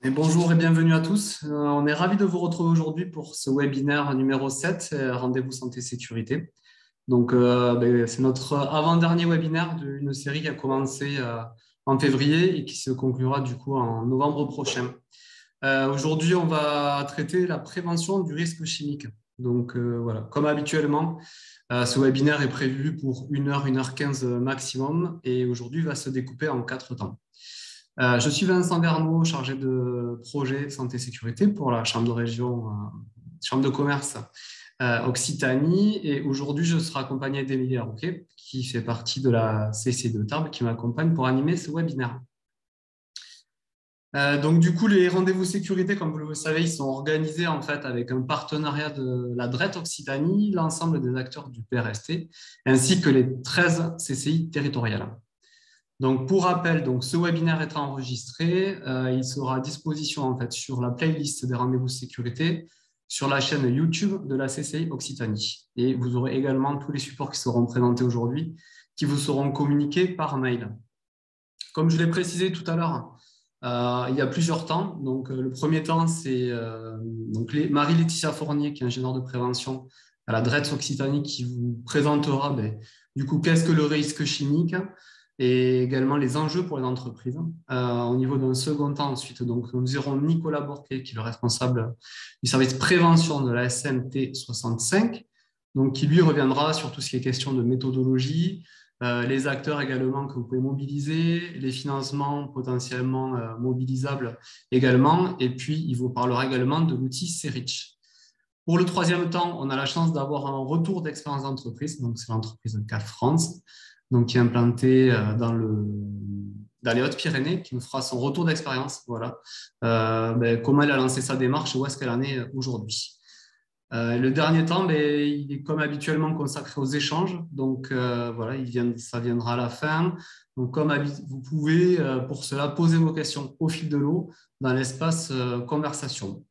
Et bonjour et bienvenue à tous. On est ravis de vous retrouver aujourd'hui pour ce webinaire numéro 7, Rendez-vous santé sécurité. Donc, c'est notre avant-dernier webinaire d'une série qui a commencé en février et qui se conclura du coup en novembre prochain. Aujourd'hui, on va traiter la prévention du risque chimique. Donc, voilà, comme habituellement, ce webinaire est prévu pour 1 heure maximum et aujourd'hui va se découper en 4 temps. Je suis Vincent Garneau, chargé de projet santé sécurité pour la Chambre de région, Chambre de commerce Occitanie. Et aujourd'hui, je serai accompagné d'Émilie Arrouquet, qui fait partie de la CC de Tarbes, qui m'accompagne pour animer ce webinaire. Donc, du coup, les rendez-vous sécurité, comme vous le savez, ils sont organisés en fait avec un partenariat de la DRET Occitanie, l'ensemble des acteurs du PRST, ainsi que les 13 CCI territoriales. Donc, pour rappel, donc, ce webinaire étant enregistré, il sera à disposition en fait, sur la playlist des rendez-vous sécurité sur la chaîne YouTube de la CCI Occitanie. Et vous aurez également tous les supports qui seront présentés aujourd'hui, qui vous seront communiqués par mail. Comme je l'ai précisé tout à l'heure, il y a plusieurs temps. Donc, le premier temps, c'est Marie-Laetitia Fournier, qui est ingénieure de prévention à la DRETS Occitanie, qui vous présentera du coup qu'est-ce que le risque chimique et également les enjeux pour les entreprises. Au niveau d'un second temps, ensuite, donc, nous aurons Nicolas Bourquet, qui est le responsable du service prévention de la SMT 65, donc, qui lui reviendra sur tout ce qui est question de méthodologie, les acteurs également que vous pouvez mobiliser, les financements potentiellement mobilisables également, et puis il vous parlera également de l'outil CERICH. Pour le troisième temps, on a la chance d'avoir un retour d'expérience d'entreprise, donc c'est l'entreprise CAF France, donc qui est implantée dans les Hautes-Pyrénées, qui nous fera son retour d'expérience, voilà, comment elle a lancé sa démarche et où est-ce qu'elle en est aujourd'hui. Le dernier temps, il est comme habituellement consacré aux échanges. Donc, voilà, ça viendra à la fin. Donc, comme vous pouvez, pour cela, poser vos questions au fil de l'eau dans l'espace conversation.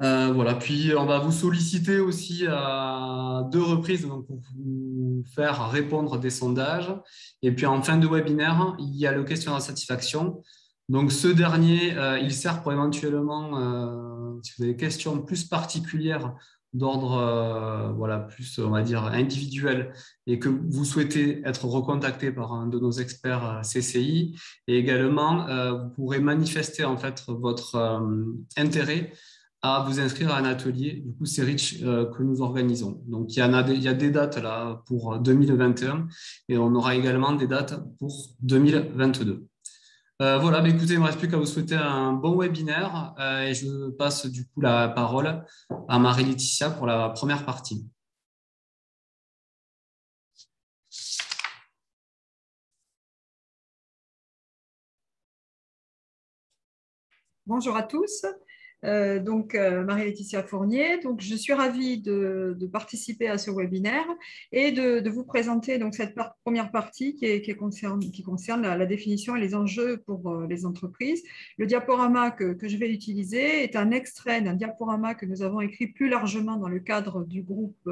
Voilà. Puis, on va vous solliciter aussi à 2 reprises donc, pour vous faire répondre des sondages. Et puis, en fin de webinaire, il y a le questionnaire de satisfaction. Donc, ce dernier, il sert pour éventuellement, si vous avez des questions plus particulières d'ordre, voilà, plus, on va dire, individuel et que vous souhaitez être recontacté par un de nos experts CCI. Et également, vous pourrez manifester en fait votre intérêt à vous inscrire à un atelier, du coup, c'est Rich que nous organisons. Donc, il y a des dates là pour 2021 et on aura également des dates pour 2022. Voilà, écoutez, il ne me reste plus qu'à vous souhaiter un bon webinaire et je passe du coup la parole à Marie-Laetitia pour la première partie. Bonjour à tous. Marie-Laetitia Fournier. Donc, je suis ravie de participer à ce webinaire et de vous présenter donc, cette première partie qui concerne la définition et les enjeux pour les entreprises. Le diaporama que je vais utiliser est un extrait d'un diaporama que nous avons écrit plus largement dans le cadre du groupe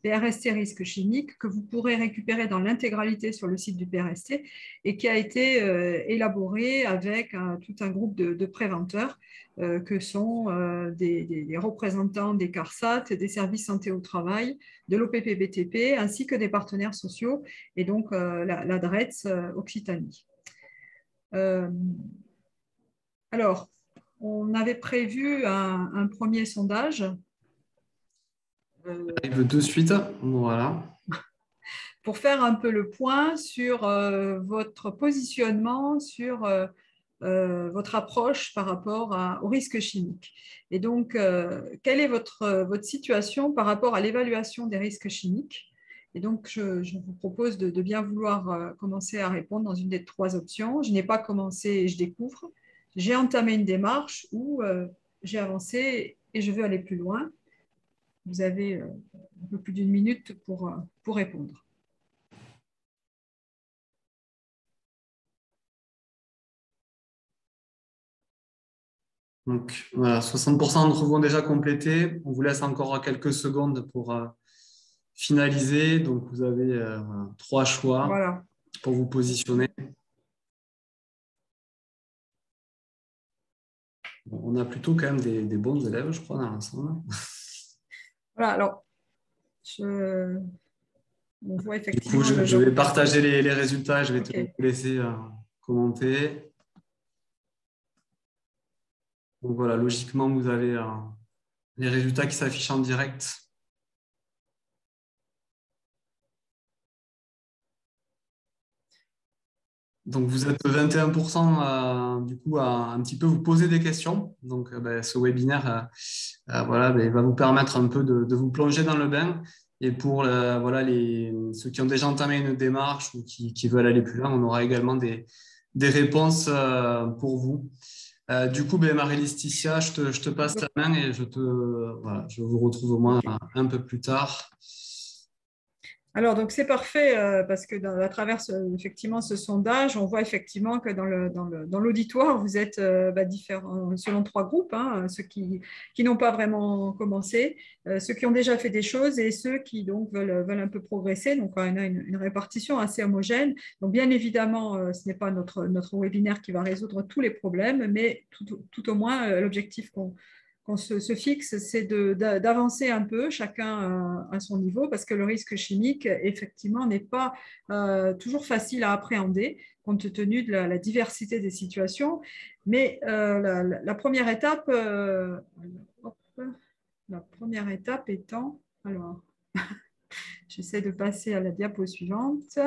PRST Risque Chimique, que vous pourrez récupérer dans l'intégralité sur le site du PRST et qui a été élaboré avec tout un groupe de préventeurs que sont des représentants des CARSAT, des services santé au travail, de l'OPP-BTP, ainsi que des partenaires sociaux, et donc la DRETS Occitanie. Alors, on avait prévu un premier sondage. Arrive de suite, voilà. Pour faire un peu le point sur votre positionnement, sur votre approche par rapport au risque chimique. Et donc, quelle est votre situation par rapport à l'évaluation des risques chimiques? Et donc, je vous propose de bien vouloir commencer à répondre dans une des 3 options. Je n'ai pas commencé et je découvre. J'ai entamé une démarche où j'ai avancé et je veux aller plus loin. Vous avez un peu plus d'1 minute pour répondre. Donc, voilà, 60% d'entre vous ont déjà complété. On vous laisse encore quelques secondes pour finaliser. Donc, vous avez 3 choix Voilà. pour vous positionner. Bon, on a plutôt quand même des bons élèves, je crois, dans l'ensemble. Voilà, alors, on voit Du coup, effectivement je vais partager les résultats. Je vais te OK. laisser commenter. Donc voilà, logiquement, vous avez les résultats qui s'affichent en direct. Donc vous êtes 21% du coup à un petit peu vous poser des questions. Donc ben, ce webinaire voilà, ben, va vous permettre un peu de vous plonger dans le bain. Et pour voilà, ceux qui ont déjà entamé une démarche ou qui veulent aller plus loin, on aura également des réponses pour vous. Du coup, ben, Marie-Laetitia, je te passe la main et voilà, je vous retrouve au moins OK. un peu plus tard. Alors, donc c'est parfait parce que à travers effectivement ce sondage, on voit effectivement que dans l'auditoire, vous êtes différents selon trois groupes, hein, ceux qui n'ont pas vraiment commencé, ceux qui ont déjà fait des choses et ceux qui donc veulent un peu progresser. Donc, on a une répartition assez homogène. Donc, bien évidemment, ce n'est pas notre webinaire qui va résoudre tous les problèmes, mais tout au moins, l'objectif qu'on se fixe, c'est d'avancer un peu, chacun à son niveau, parce que le risque chimique, effectivement, n'est pas toujours facile à appréhender, compte tenu de la diversité des situations. Mais la première étape, hop, la première étape étant, alors, j'essaie de passer à la diapo suivante.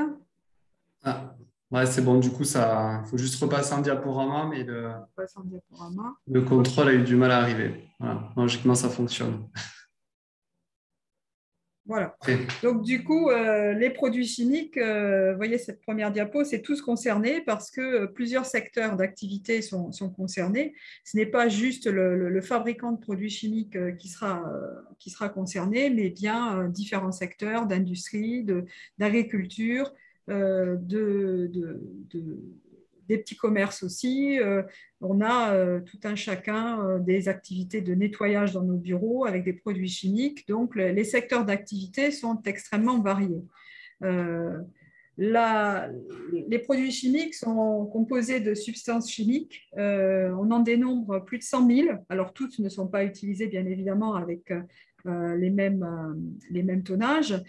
Ah, ouais, c'est bon, du coup, il faut juste repasser en diaporama, mais On passe en diaporama. le OK. contrôle a eu du mal à arriver. Voilà, logiquement, ça fonctionne. Voilà. Ok. Donc, du coup, les produits chimiques, vous voyez cette première diapo, c'est tous concernés parce que plusieurs secteurs d'activité sont concernés. Ce n'est pas juste le fabricant de produits chimiques qui sera concerné, mais bien différents secteurs d'industrie, d'agriculture, de, des petits commerces aussi. On a tout un chacun des activités de nettoyage dans nos bureaux avec des produits chimiques. Donc, les secteurs d'activité sont extrêmement variés. Euh, les produits chimiques sont composés de substances chimiques. On en dénombre plus de 100 000. Alors, toutes ne sont pas utilisées, bien évidemment, avec les mêmes tonnages.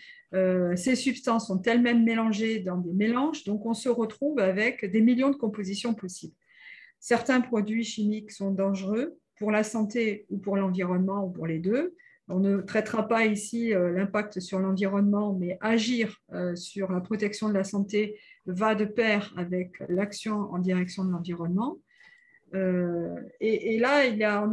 Ces substances sont elles-mêmes mélangées dans des mélanges, donc on se retrouve avec des millions de compositions possibles. Certains produits chimiques sont dangereux pour la santé ou pour l'environnement ou pour les deux. On ne traitera pas ici l'impact sur l'environnement, mais agir sur la protection de la santé va de pair avec l'action en direction de l'environnement. Et là,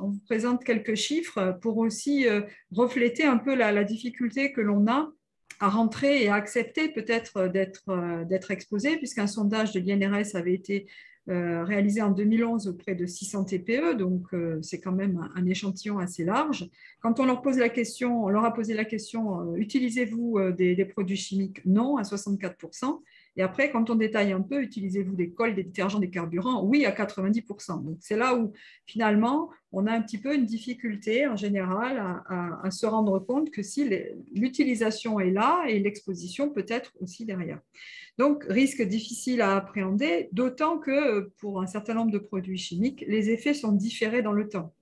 on vous présente quelques chiffres pour aussi refléter un peu la difficulté que l'on a à rentrer et à accepter peut-être d'être exposé, puisqu'un sondage de l'INRS avait été réalisé en 2011 auprès de 600 TPE, donc c'est quand même un échantillon assez large. Quand on leur pose la question, on leur a posé la question, utilisez-vous des produits chimiques? Non, à 64%. Et après, quand on détaille un peu, utilisez-vous des cols, des détergents, des carburants? Oui, à 90%. Donc, c'est là où, finalement, on a un petit peu une difficulté, en général, à se rendre compte que si l'utilisation est là et l'exposition peut être aussi derrière. Donc, risque difficile à appréhender, d'autant que pour un certain nombre de produits chimiques, les effets sont différés dans le temps.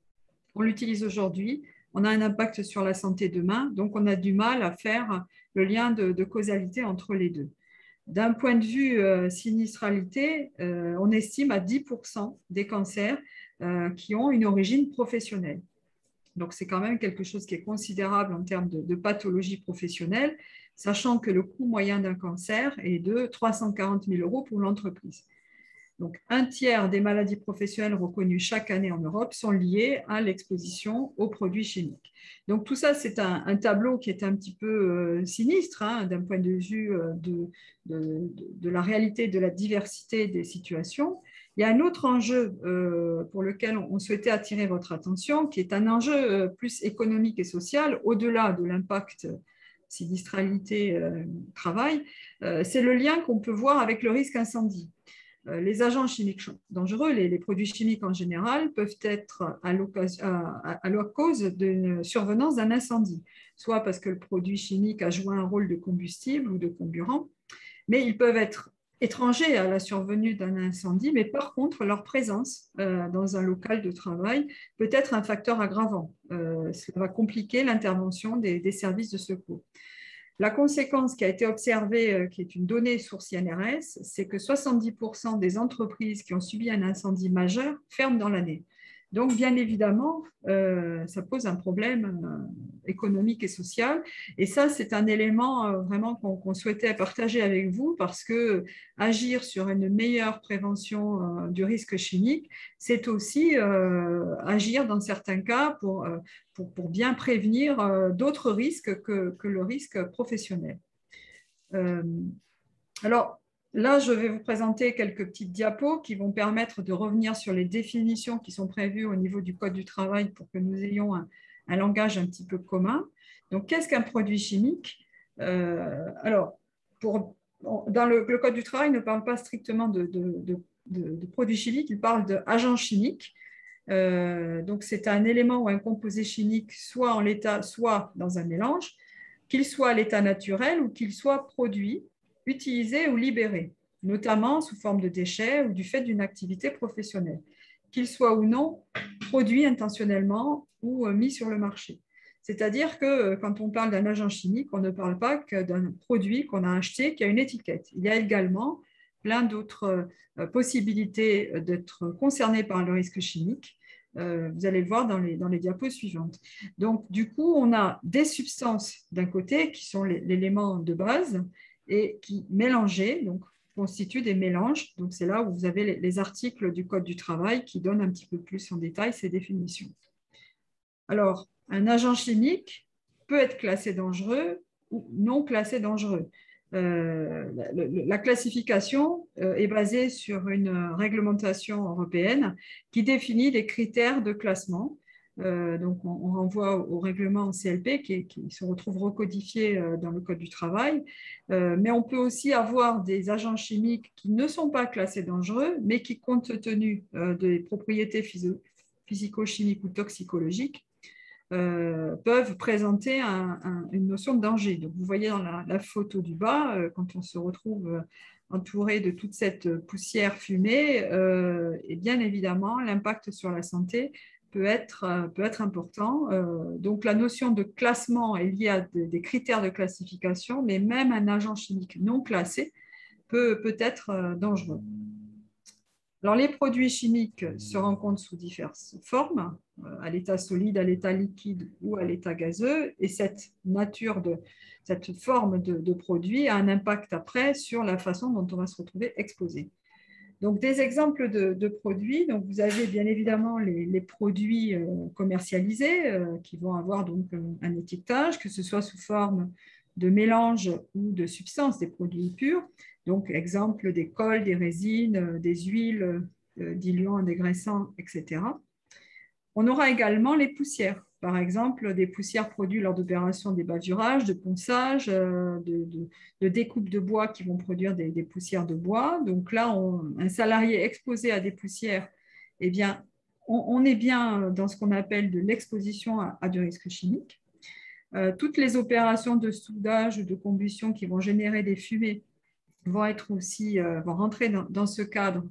On l'utilise aujourd'hui, on a un impact sur la santé demain, donc on a du mal à faire le lien de causalité entre les deux. D'un point de vue sinistralité, on estime à 10% des cancers qui ont une origine professionnelle. Donc, c'est quand même quelque chose qui est considérable en termes de pathologie professionnelle, sachant que le coût moyen d'un cancer est de 340 000 euros pour l'entreprise. Donc, un tiers des maladies professionnelles reconnues chaque année en Europe sont liées à l'exposition aux produits chimiques. Donc, tout ça, c'est un tableau qui est un petit peu sinistre hein, d'un point de vue de la réalité, de la diversité des situations. Il y a un autre enjeu pour lequel on souhaitait attirer votre attention, qui est un enjeu plus économique et social, au-delà de l'impact sinistralité travail, c'est le lien qu'on peut voir avec le risque incendie. Les agents chimiques dangereux, les produits chimiques en général, peuvent être à la cause d'une survenance d'un incendie, soit parce que le produit chimique a joué un rôle de combustible ou de comburant, mais ils peuvent être étrangers à la survenue d'un incendie, mais par contre, leur présence dans un local de travail peut être un facteur aggravant. Cela va compliquer l'intervention des services de secours. La conséquence qui a été observée, qui est une donnée source INRS, c'est que 70% des entreprises qui ont subi un incendie majeur ferment dans l'année. Donc, bien évidemment, ça pose un problème économique et social. Et ça, c'est un élément vraiment qu'on souhaitait partager avec vous parce que agir sur une meilleure prévention du risque chimique, c'est aussi agir dans certains cas pour bien prévenir d'autres risques que le risque professionnel. Alors, là, je vais vous présenter quelques petites diapos qui vont permettre de revenir sur les définitions qui sont prévues au niveau du Code du travail pour que nous ayons un langage un petit peu commun. Donc, qu'est-ce qu'un produit chimique? Alors, dans le Code du travail, il ne parle pas strictement de produits chimiques, il parle d'agents chimiques. Donc, c'est un élément ou un composé chimique, soit en l'état, soit dans un mélange, qu'il soit à l'état naturel ou qu'il soit produit, utilisé ou libéré, notamment sous forme de déchets ou du fait d'une activité professionnelle, qu'il soit ou non produit intentionnellement ou mis sur le marché. C'est-à-dire que quand on parle d'un agent chimique, on ne parle pas que d'un produit qu'on a acheté qui a une étiquette. Il y a également plein d'autres possibilités d'être concerné par le risque chimique. Vous allez le voir dans les diapos suivantes. Donc, du coup, on a des substances d'un côté qui sont l'élément de base et qui, mélangés, donc, constituent des mélanges. Donc, c'est là où vous avez les articles du Code du travail qui donnent un petit peu plus en détail ces définitions. Alors, un agent chimique peut être classé dangereux ou non classé dangereux. La classification est basée sur une réglementation européenne qui définit des critères de classement. Donc, on renvoie au règlement CLP qui se retrouve recodifié dans le Code du travail. Mais on peut aussi avoir des agents chimiques qui ne sont pas classés dangereux, mais qui, compte tenu des propriétés physico-chimiques ou toxicologiques, peuvent présenter une notion de danger. Donc, vous voyez dans la photo du bas, quand on se retrouve entouré de toute cette poussière fumée, et bien évidemment, l'impact sur la santé peut être important. Donc, la notion de classement est liée à des critères de classification, mais même un agent chimique non classé peut être dangereux. Alors, les produits chimiques se rencontrent sous diverses formes, à l'état solide, à l'état liquide ou à l'état gazeux, et cette forme de produit a un impact après sur la façon dont on va se retrouver exposé. Donc, des exemples de produits, donc vous avez bien évidemment les produits commercialisés qui vont avoir donc un étiquetage, que ce soit sous forme de mélange ou de substances, des produits purs. Donc, exemple des cols, des résines, des huiles, diluants, dégraissants, etc. On aura également les poussières. Par exemple, des poussières produites lors d'opérations d'ébasurage, de ponçage, de découpe de bois qui vont produire des poussières de bois. Donc là, un salarié exposé à des poussières, eh bien, on est bien dans ce qu'on appelle de l'exposition à du risque chimique. Toutes les opérations de soudage ou de combustion qui vont générer des fumées vont rentrer dans ce cadre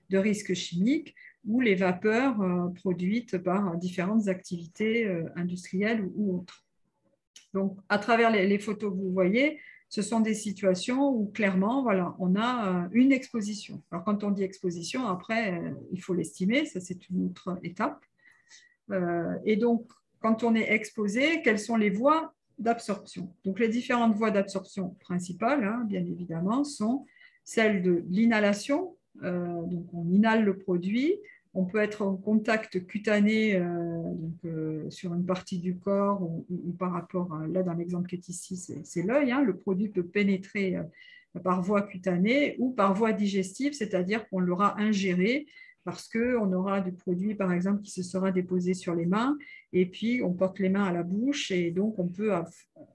de risque chimique ou les vapeurs produites par différentes activités industrielles ou autres. Donc, à travers les photos que vous voyez, ce sont des situations où clairement, voilà, on a une exposition. Alors, quand on dit exposition, après, il faut l'estimer, ça c'est une autre étape. Et donc, quand on est exposé, quelles sont les voies d'absorption? Donc, les différentes voies d'absorption principales, hein, bien évidemment, sont celles de l'inhalation. Donc, on inhale le produit. On peut être en contact cutané sur une partie du corps ou par rapport, là dans l'exemple qui est ici, c'est l'œil. Hein. Le produit peut pénétrer par voie cutanée ou par voie digestive, c'est-à-dire qu'on l'aura ingéré parce qu'on aura du produit, par exemple, qui se sera déposé sur les mains, et puis on porte les mains à la bouche, et donc on peut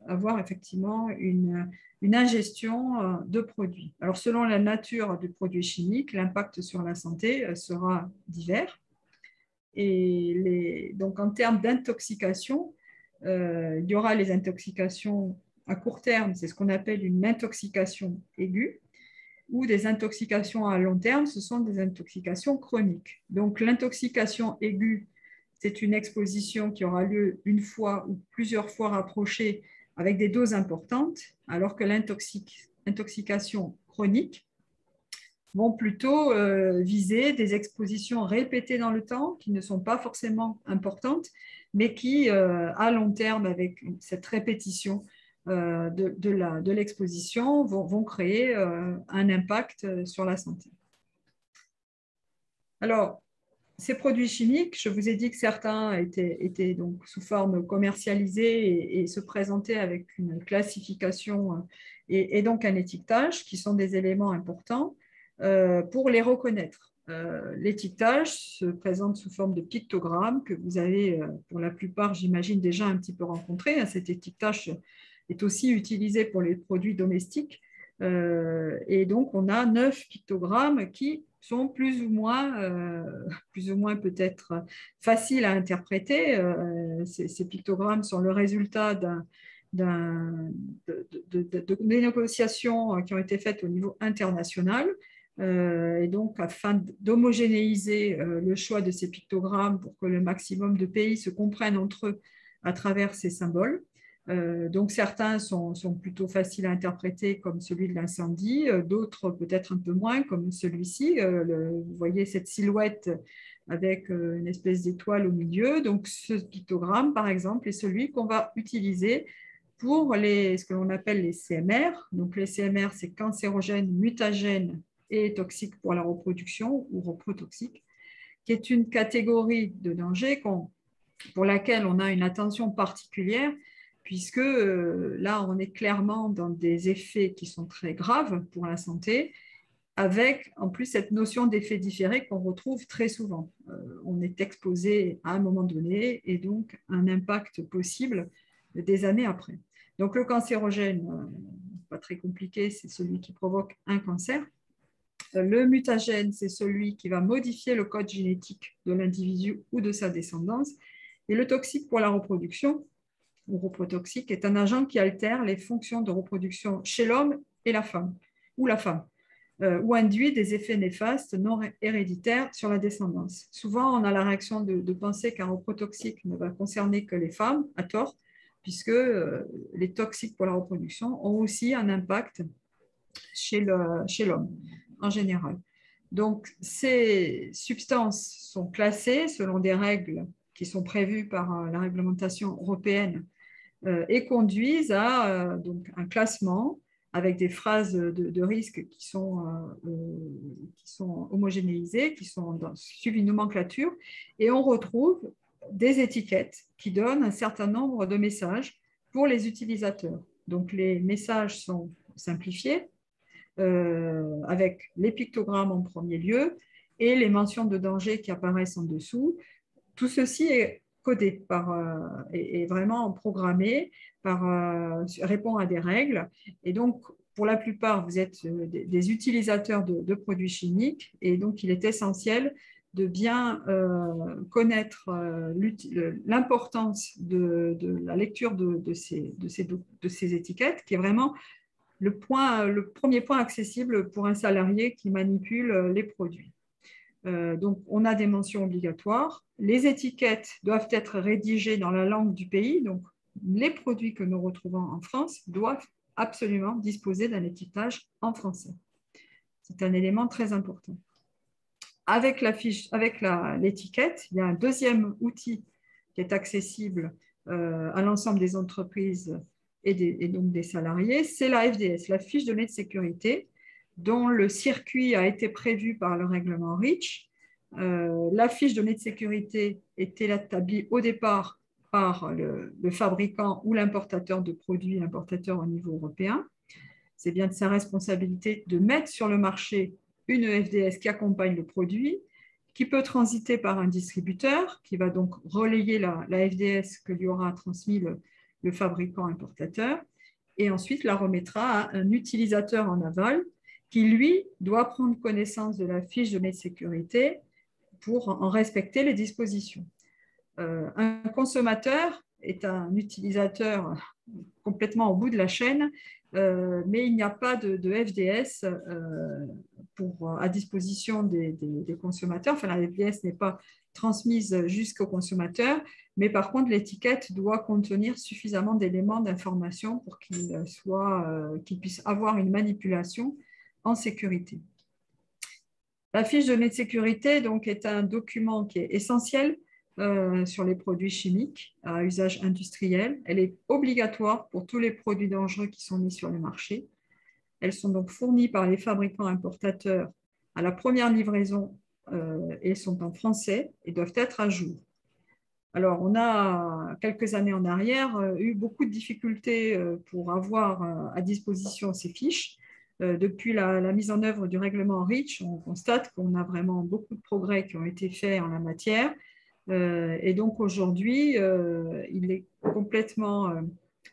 avoir effectivement une ingestion de produits. Alors, selon la nature du produit chimique, l'impact sur la santé sera divers. Et donc, en termes d'intoxication, il y aura les intoxications à court terme, c'est ce qu'on appelle une intoxication aiguë. ou des intoxications à long terme, ce sont des intoxications chroniques. Donc l'intoxication aiguë, c'est une exposition qui aura lieu une fois ou plusieurs fois rapprochée avec des doses importantes, alors que l'intoxication chronique vont plutôt viser des expositions répétées dans le temps, qui ne sont pas forcément importantes, mais qui, à long terme, avec cette répétition de l'exposition, vont créer un impact sur la santé. Alors, ces produits chimiques, je vous ai dit que certains étaient donc sous forme commercialisée et se présentaient avec une classification et donc un étiquetage, qui sont des éléments importants pour les reconnaître. L'étiquetage se présente sous forme de pictogrammes que vous avez pour la plupart, j'imagine, déjà un petit peu rencontré. Cet étiquetage est aussi utilisé pour les produits domestiques. Et donc, on a 9 pictogrammes qui sont plus ou moins peut-être faciles à interpréter. Ces pictogrammes sont le résultat des négociations qui ont été faites au niveau international. Et donc, afin d'homogénéiser le choix de ces pictogrammes pour que le maximum de pays se comprennent entre eux à travers ces symboles. Donc certains sont plutôt faciles à interpréter comme celui de l'incendie, d'autres peut-être un peu moins comme celui-ci. Vous voyez cette silhouette avec une espèce d'étoile au milieu. Donc ce pictogramme, par exemple, est celui qu'on va utiliser pour ce que l'on appelle les CMR. Donc les CMR, c'est cancérogènes, mutagènes et toxiques pour la reproduction ou reprotoxiques, qui est une catégorie de danger pour laquelle on a une attention particulière, puisque là, on est clairement dans des effets qui sont très graves pour la santé, avec en plus cette notion d'effet différé qu'on retrouve très souvent. On est exposé à un moment donné et donc un impact possible des années après. Donc le cancérogène, pas très compliqué, c'est celui qui provoque un cancer. Le mutagène, c'est celui qui va modifier le code génétique de l'individu ou de sa descendance. Et le toxique pour la reproduction, ou reprotoxique, est un agent qui altère les fonctions de reproduction chez l'homme et la femme, ou ou induit des effets néfastes non héréditaires sur la descendance. Souvent, on a la réaction de penser qu'un reprotoxique ne va concerner que les femmes, à tort, puisque les toxiques pour la reproduction ont aussi un impact chez l'homme en général. Donc, ces substances sont classées selon des règles qui sont prévues par la réglementation européenne et conduisent à donc, un classement avec des phrases de risque qui sont homogénéisées, qui sont suivies de nomenclature, et on retrouve des étiquettes qui donnent un certain nombre de messages pour les utilisateurs. Donc, les messages sont simplifiés, avec les pictogrammes en premier lieu et les mentions de danger qui apparaissent en dessous. Tout ceci est codé est vraiment programmé, répond à des règles. Et donc, pour la plupart, vous êtes des utilisateurs de produits chimiques et donc il est essentiel de bien connaître l'importance de la lecture de ces étiquettes, qui est vraiment le premier point accessible pour un salarié qui manipule les produits. Donc, on a des mentions obligatoires. Les étiquettes doivent être rédigées dans la langue du pays. Donc, les produits que nous retrouvons en France doivent absolument disposer d'un étiquetage en français. C'est un élément très important. Avec l'étiquette, il y a un deuxième outil qui est accessible à l'ensemble des entreprises et donc des salariés, c'est la FDS, la fiche de données de sécurité, dont le circuit a été prévu par le règlement REACH. La fiche de données de sécurité était établie au départ par le fabricant ou l'importateur de produits, l'importateur au niveau européen. C'est bien de sa responsabilité de mettre sur le marché une FDS qui accompagne le produit, qui peut transiter par un distributeur, qui va donc relayer la FDS que lui aura transmis le fabricant importateur, et ensuite la remettra à un utilisateur en aval qui, lui, doit prendre connaissance de la fiche de données de sécurité pour en respecter les dispositions. Un consommateur est un utilisateur complètement au bout de la chaîne mais il n'y a pas de FDS à disposition des consommateurs. Enfin, la FDS n'est pas transmise jusqu'au consommateur, mais par contre, l'étiquette doit contenir suffisamment d'éléments d'information pour qu'il puisse avoir une manipulation en sécurité. La fiche de données de sécurité donc, est un document qui est essentiel sur les produits chimiques à usage industriel. Elle est obligatoire pour tous les produits dangereux qui sont mis sur le marché. Elles sont donc fournies par les fabricants importateurs à la première livraison et sont en français et doivent être à jour. Alors, on a, quelques années en arrière, eu beaucoup de difficultés pour avoir à disposition ces fiches. Depuis la mise en œuvre du règlement REACH, on constate qu'on a vraiment beaucoup de progrès qui ont été faits en la matière. Et donc, aujourd'hui, il est complètement…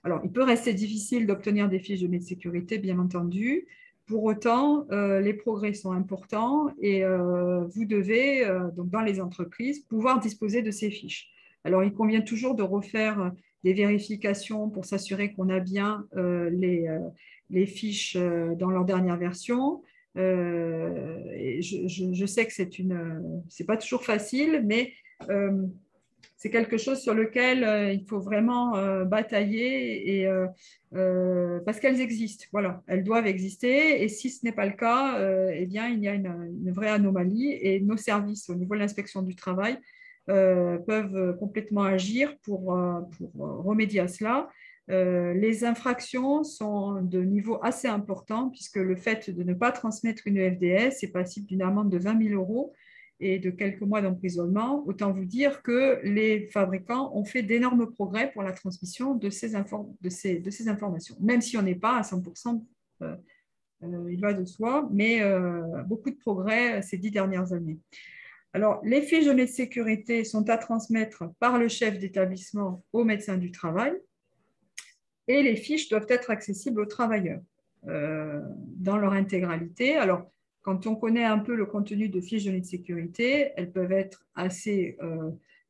alors, il peut rester difficile d'obtenir des fiches de données de sécurité, bien entendu. Pour autant, les progrès sont importants et vous devez, donc dans les entreprises, pouvoir disposer de ces fiches. Alors, il convient toujours de refaire des vérifications pour s'assurer qu'on a bien les fiches dans leur dernière version. Et je sais que c'est pas toujours facile, mais c'est quelque chose sur lequel il faut vraiment batailler parce qu'elles existent. Voilà, elles doivent exister. Et si ce n'est pas le cas, eh bien, il y a une vraie anomalie et nos services au niveau de l'inspection du travail peuvent complètement agir pour remédier à cela. Les infractions sont de niveau assez important puisque le fait de ne pas transmettre une FDS est passible d'une amende de 20 000 € et de quelques mois d'emprisonnement. Autant vous dire que les fabricants ont fait d'énormes progrès pour la transmission de ces informations, même si on n'est pas à 100%, il va de soi, mais beaucoup de progrès ces 10 dernières années. Alors, les fiches de données de sécurité sont à transmettre par le chef d'établissement au médecin du travail et les fiches doivent être accessibles aux travailleurs dans leur intégralité. Alors, quand on connaît un peu le contenu de fiches de données de sécurité, elles peuvent être assez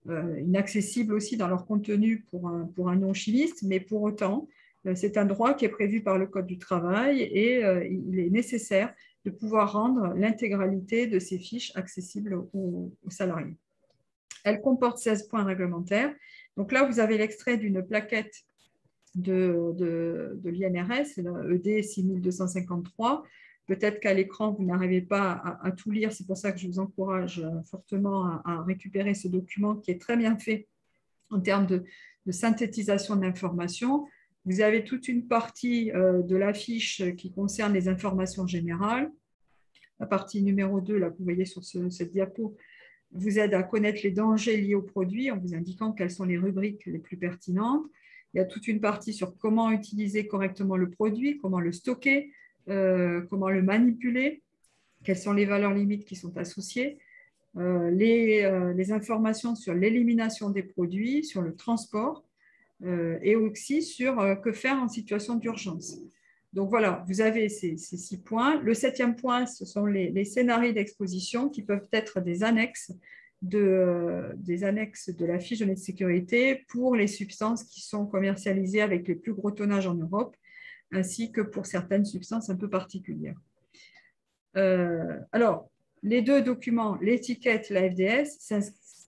inaccessibles aussi dans leur contenu pour un non-chimiste, mais pour autant, c'est un droit qui est prévu par le Code du travail et il est nécessaire de pouvoir rendre l'intégralité de ces fiches accessibles aux salariés. Elle comporte 16 points réglementaires. Donc là, vous avez l'extrait d'une plaquette de l'INRS, ED 6253. Peut-être qu'à l'écran, vous n'arrivez pas à tout lire. C'est pour ça que je vous encourage fortement à récupérer ce document qui est très bien fait en termes de synthétisation d'informations. Vous avez toute une partie de la fiche qui concerne les informations générales. La partie numéro 2, là, que vous voyez sur cette diapo, vous aide à connaître les dangers liés au produit en vous indiquant quelles sont les rubriques les plus pertinentes. Il y a toute une partie sur comment utiliser correctement le produit, comment le stocker, comment le manipuler, quelles sont les valeurs limites qui sont associées, les informations sur l'élimination des produits, sur le transport et aussi sur que faire en situation d'urgence. Donc voilà, vous avez ces 6 points. Le 7e point, ce sont les scénarios d'exposition qui peuvent être des annexes de la fiche de données de sécurité pour les substances qui sont commercialisées avec les plus gros tonnages en Europe, ainsi que pour certaines substances un peu particulières. Alors, les deux documents, l'étiquette et la FDS,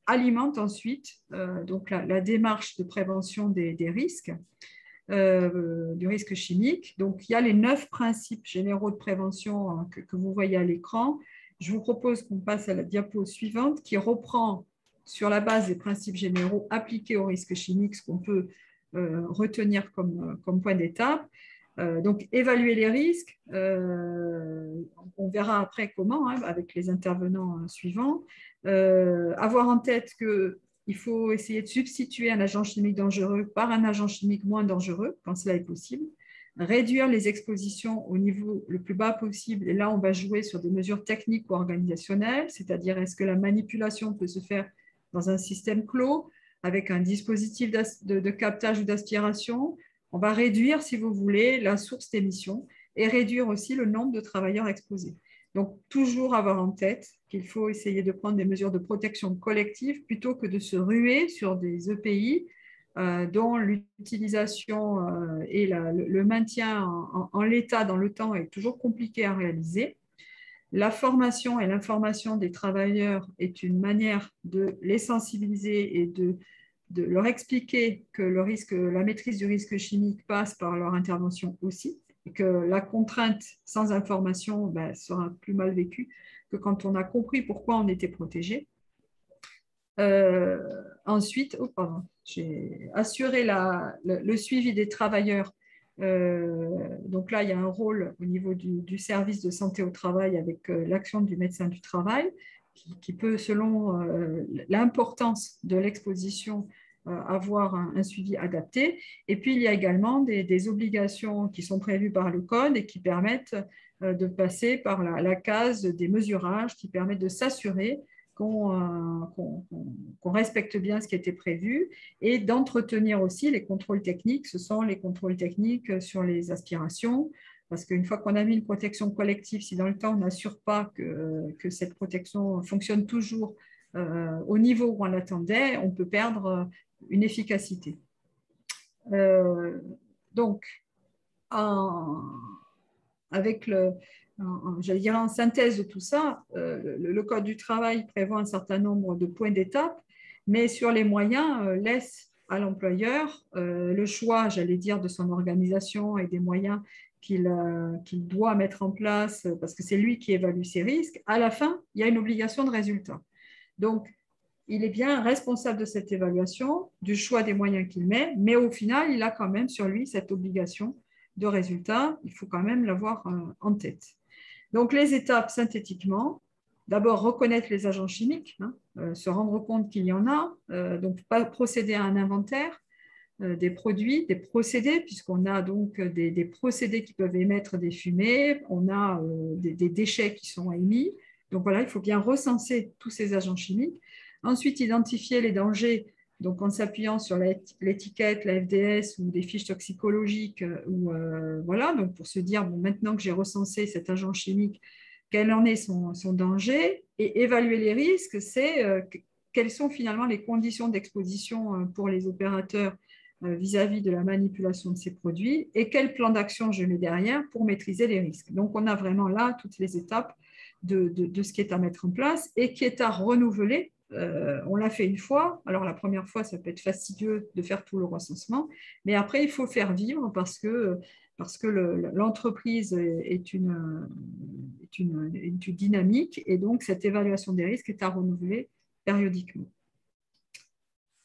alimentent ensuite donc la démarche de prévention des risques, du risque chimique. Donc, il y a les 9 principes généraux de prévention que vous voyez à l'écran. Je vous propose qu'on passe à la diapo suivante qui reprend sur la base des principes généraux appliqués au risque chimique ce qu'on peut retenir comme point d'étape. Donc, évaluer les risques, on verra après comment, hein, avec les intervenants suivants. Avoir en tête qu'il faut essayer de substituer un agent chimique dangereux par un agent chimique moins dangereux, quand cela est possible. Réduire les expositions au niveau le plus bas possible. Et là, on va jouer sur des mesures techniques ou organisationnelles, c'est-à-dire est-ce que la manipulation peut se faire dans un système clos, avec un dispositif de captage ou d'aspiration. On va réduire, si vous voulez, la source d'émission et réduire aussi le nombre de travailleurs exposés. Donc, toujours avoir en tête qu'il faut essayer de prendre des mesures de protection collective plutôt que de se ruer sur des EPI dont l'utilisation et le maintien en l'état dans le temps est toujours compliqué à réaliser. La formation et l'information des travailleurs est une manière de les sensibiliser et de leur expliquer que la maîtrise du risque chimique passe par leur intervention aussi, et que la contrainte sans information sera plus mal vécue que quand on a compris pourquoi on était protégé. Ensuite, j'ai assuré le suivi des travailleurs. Donc là, il y a un rôle au niveau du service de santé au travail avec l'action du médecin du travail qui peut, selon l'importance de l'exposition, avoir un suivi adapté. Et puis, il y a également des obligations qui sont prévues par le code et qui permettent de passer par la case des mesurages qui permettent de s'assurer qu'on respecte bien ce qui était prévu et d'entretenir aussi les contrôles techniques. Ce sont les contrôles techniques sur les aspirations, parce qu'une fois qu'on a mis une protection collective, si dans le temps on n'assure pas que cette protection fonctionne toujours au niveau où on l'attendait, on peut perdre une efficacité. Donc, avec j'allais dire en synthèse de tout ça, le Code du travail prévoit un certain nombre de points d'étape, mais sur les moyens, laisse à l'employeur le choix, j'allais dire, de son organisation et des moyens qu'il doit mettre en place, parce que c'est lui qui évalue ses risques. À la fin, il y a une obligation de résultat. Donc, il est bien responsable de cette évaluation, du choix des moyens qu'il met, mais au final, il a quand même sur lui cette obligation de résultat. Il faut quand même l'avoir en tête. Donc, les étapes synthétiquement, d'abord reconnaître les agents chimiques, se rendre compte qu'il y en a, donc pas procéder à un inventaire des produits, des procédés, puisqu'on a donc des procédés qui peuvent émettre des fumées, on a des déchets qui sont émis. Donc voilà, il faut bien recenser tous ces agents chimiques. Ensuite, identifier les dangers, donc en s'appuyant sur l'étiquette, la FDS ou des fiches toxicologiques, voilà, donc pour se dire, bon, maintenant que j'ai recensé cet agent chimique, quel en est son danger, et évaluer les risques, c'est quelles sont finalement les conditions d'exposition pour les opérateurs vis-à-vis de la manipulation de ces produits et quel plan d'action je mets derrière pour maîtriser les risques. Donc, on a vraiment là toutes les étapes de ce qui est à mettre en place et qui est à renouveler. On l'a fait une fois. Alors, la première fois, ça peut être fastidieux de faire tout le recensement, mais après, il faut faire vivre parce que l'entreprise est une dynamique et donc cette évaluation des risques est à renouveler périodiquement.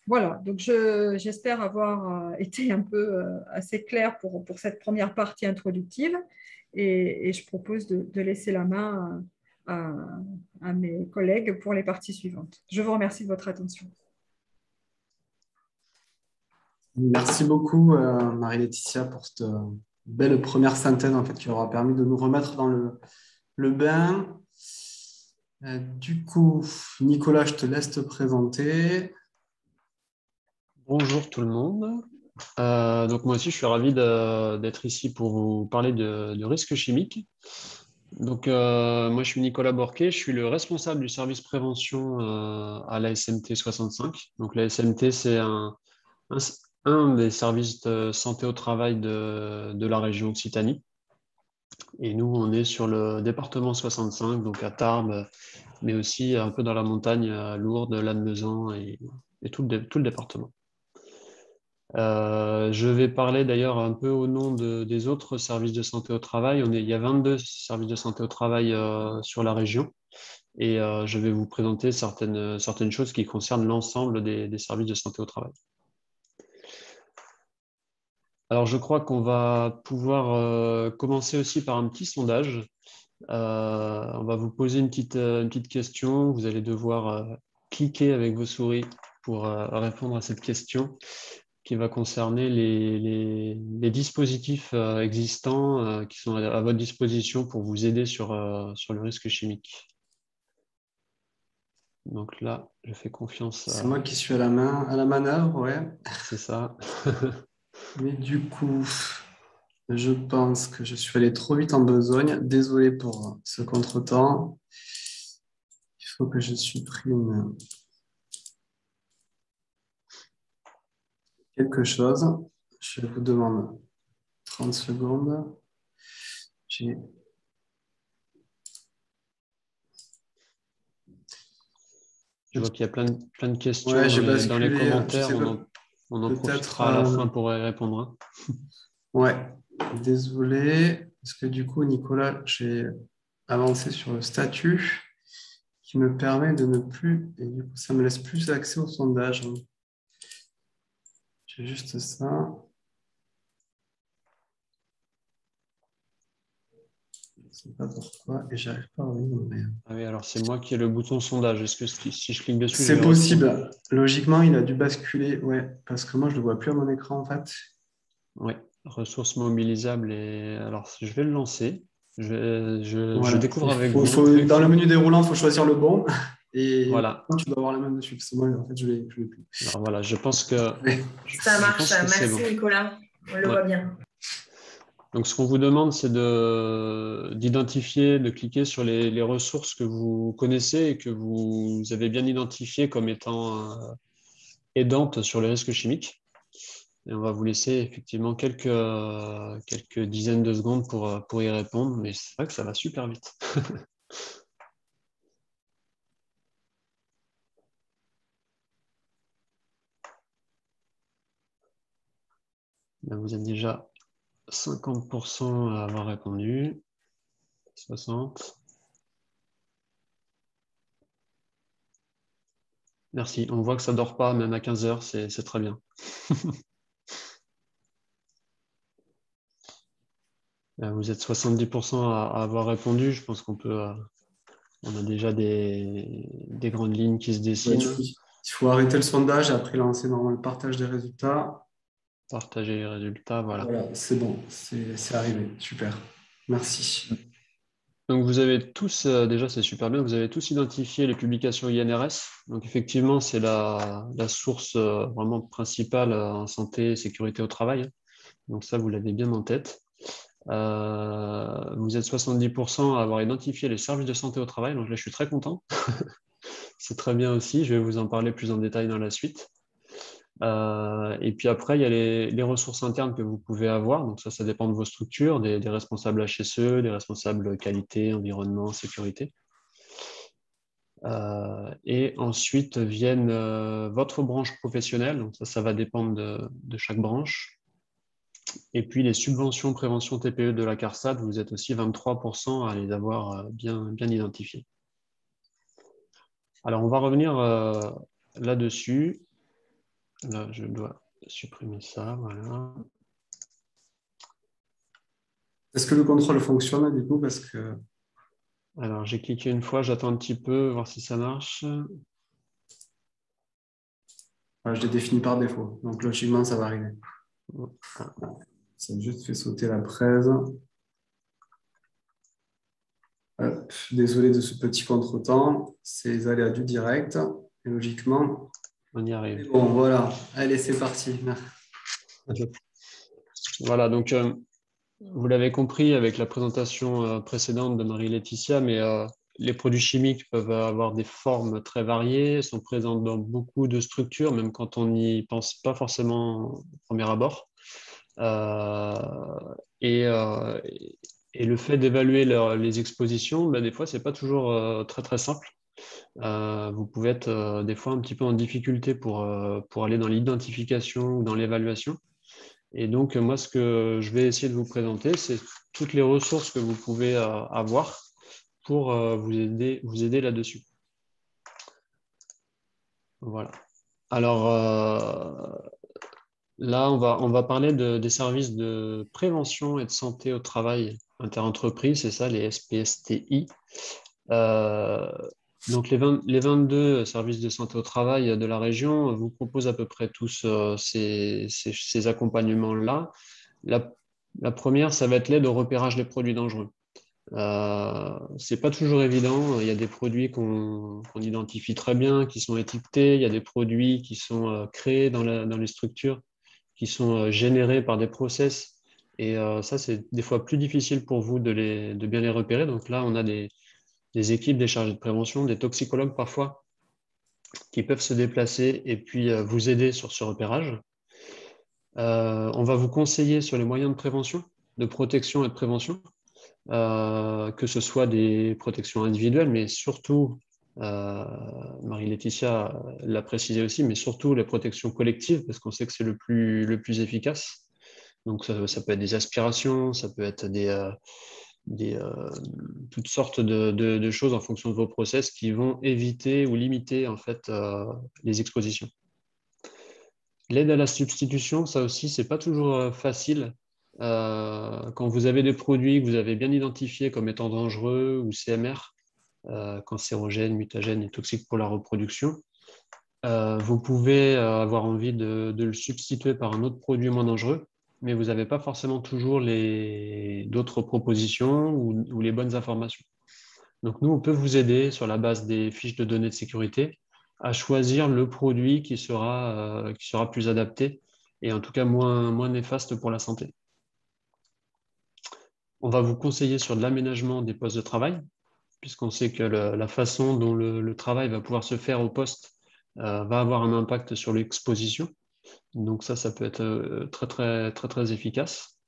Voilà, donc j'espère avoir été un peu assez clair pour cette première partie introductive et je propose de laisser la main à mes collègues pour les parties suivantes. Je vous remercie de votre attention. Merci beaucoup, Marie-Laetitia, pour cette belle première synthèse en fait, qui aura permis de nous remettre dans le bain. Du coup, Nicolas, je te laisse te présenter. Bonjour tout le monde. Donc moi aussi, je suis ravi d'être ici pour vous parler de risque chimique. Donc moi, je suis Nicolas Borquet, je suis le responsable du service prévention à la SMT 65. Donc la SMT, c'est un des services de santé au travail de la région Occitanie. Et nous, on est sur le département 65, donc à Tarbes, mais aussi un peu dans la montagne à Lourdes, Lannemezan et tout le département. Je vais parler d'ailleurs un peu au nom des autres services de santé au travail. Il y a 22 services de santé au travail sur la région et je vais vous présenter certaines choses qui concernent l'ensemble des services de santé au travail. Alors, je crois qu'on va pouvoir commencer aussi par un petit sondage. On va vous poser une petite question. Vous allez devoir cliquer avec vos souris pour répondre à cette question qui va concerner les dispositifs existants qui sont à votre disposition pour vous aider sur le risque chimique. Donc là, je fais confiance à... C'est moi qui suis à la manœuvre, ouais. C'est ça. Mais du coup, je pense que je suis allé trop vite en besogne. Désolé pour ce contretemps. Il faut que je supprime quelque chose. Je vous demande 30 secondes. J'ai Je vois qu'il y a plein de questions Ouais, j'ai dans les basculé. Je commentaires. sais pas, On en peut-être. profitera à la fin pour y répondre, hein. Ouais, désolé. Parce que du coup, Nicolas, j'ai avancé sur le statut qui me permet de ne plus. Et du coup, ça me laisse plus accès au sondage. J'ai juste ça. Je ne sais pas pourquoi. Et j'arrive pas à revenir. Ah oui, alors c'est moi qui ai le bouton sondage. Est-ce que si je clique dessus, je C'est vais répondre? possible. Logiquement, il a dû basculer. Ouais, parce que moi, je ne le vois plus à mon écran en fait. Oui, ressources mobilisables. Et alors, je vais le lancer. Je Voilà. découvre avec vous le Dans truc. le menu déroulant, il faut choisir le bon. Et Voilà. tu dois avoir la main dessus. Parce que moi, en fait, je ne l'ai plus. Alors voilà, je pense que Ça marche, c'est merci bon. Nicolas, on le Ouais. voit bien. Donc, ce qu'on vous demande, c'est d'identifier, de cliquer sur les ressources que vous connaissez et que vous avez bien identifiées comme étant aidantes sur les risques chimiques. Et on va vous laisser effectivement quelques dizaines de secondes pour y répondre, mais c'est vrai que ça va super vite. Là, vous êtes déjà 50% à avoir répondu, 60%. Merci, on voit que ça ne dort pas, même à 15 heures, c'est très bien. Vous êtes 70% à avoir répondu, je pense qu'on peut... on a déjà des grandes lignes qui se dessinent. Il faut arrêter le sondage et après lancer normalement le partage des résultats. Partager les résultats, voilà. Voilà, c'est bon, c'est arrivé. Super. Merci. Donc vous avez tous, déjà c'est super bien, vous avez tous identifié les publications INRS. Donc effectivement, c'est la source vraiment principale en santé et sécurité au travail. Donc ça, vous l'avez bien en tête. Vous êtes 70% à avoir identifié les services de santé au travail. Donc là, je suis très content. C'est très bien aussi. Je vais vous en parler plus en détail dans la suite. Et puis après, il y a les ressources internes que vous pouvez avoir. Donc ça dépend de vos structures, des responsables HSE, des responsables qualité, environnement, sécurité. Et ensuite viennent votre branche professionnelle. Donc ça va dépendre de chaque branche. Et puis les subventions prévention TPE de la CARSAT, vous êtes aussi 23% à les avoir bien identifiées. Alors on va revenir là-dessus. Là, je dois supprimer ça, voilà. Est-ce que le contrôle fonctionne du coup? Parce que Alors, j'ai cliqué une fois, j'attends un petit peu, voir si ça marche. je l'ai défini par défaut. Donc logiquement, ça va arriver. Ça a juste fait sauter la presse. Hop, désolé de ce petit contretemps. C'est les aléas du direct. Et logiquement, On y arrive. bon, voilà. Allez, c'est parti. Voilà, donc vous l'avez compris avec la présentation précédente de Marie-Laetitia, mais les produits chimiques peuvent avoir des formes très variées, sont présents dans beaucoup de structures, même quand on n'y pense pas forcément au premier abord. Et le fait d'évaluer les expositions, ben, des fois, ce n'est pas toujours très simple. Vous pouvez être des fois un petit peu en difficulté pour aller dans l'identification ou dans l'évaluation. Et donc, moi, ce que je vais essayer de vous présenter, c'est toutes les ressources que vous pouvez avoir pour vous aider là-dessus. Voilà. Alors, là, on va parler des services de prévention et de santé au travail interentreprises, c'est ça, les SPSTI. Donc, les 22 services de santé au travail de la région vous proposent à peu près tous ces accompagnements-là. La première, ça va être l'aide au repérage des produits dangereux. C'est pas toujours évident. Il y a des produits qu'on identifie très bien, qui sont étiquetés. Il y a des produits qui sont créés dans les structures, qui sont générés par des process. Et ça, c'est des fois plus difficile pour vous de bien les repérer. Donc là, on a des équipes, des chargés de prévention, des toxicologues parfois, qui peuvent se déplacer et puis vous aider sur ce repérage. On va vous conseiller sur les moyens de prévention, de protection et de prévention, que ce soit des protections individuelles, mais surtout, Marie-Laetitia l'a précisé aussi, mais surtout les protections collectives, parce qu'on sait que c'est le plus efficace. Donc ça peut être des aspirations, ça peut être toutes sortes de choses en fonction de vos process qui vont éviter ou limiter en fait les expositions. L'aide à la substitution, ça aussi, c'est pas toujours facile. Quand vous avez des produits que vous avez bien identifiés comme étant dangereux ou CMR, cancérogènes, mutagènes et toxiques pour la reproduction, vous pouvez avoir envie de le substituer par un autre produit moins dangereux, mais vous n'avez pas forcément toujours d'autres propositions ou les bonnes informations. Donc nous, on peut vous aider sur la base des fiches de données de sécurité à choisir le produit qui sera plus adapté et en tout cas moins néfaste pour la santé. On va vous conseiller sur de l'aménagement des postes de travail, puisqu'on sait que la façon dont le travail va pouvoir se faire au poste va avoir un impact sur l'exposition. Donc ça peut être très efficace.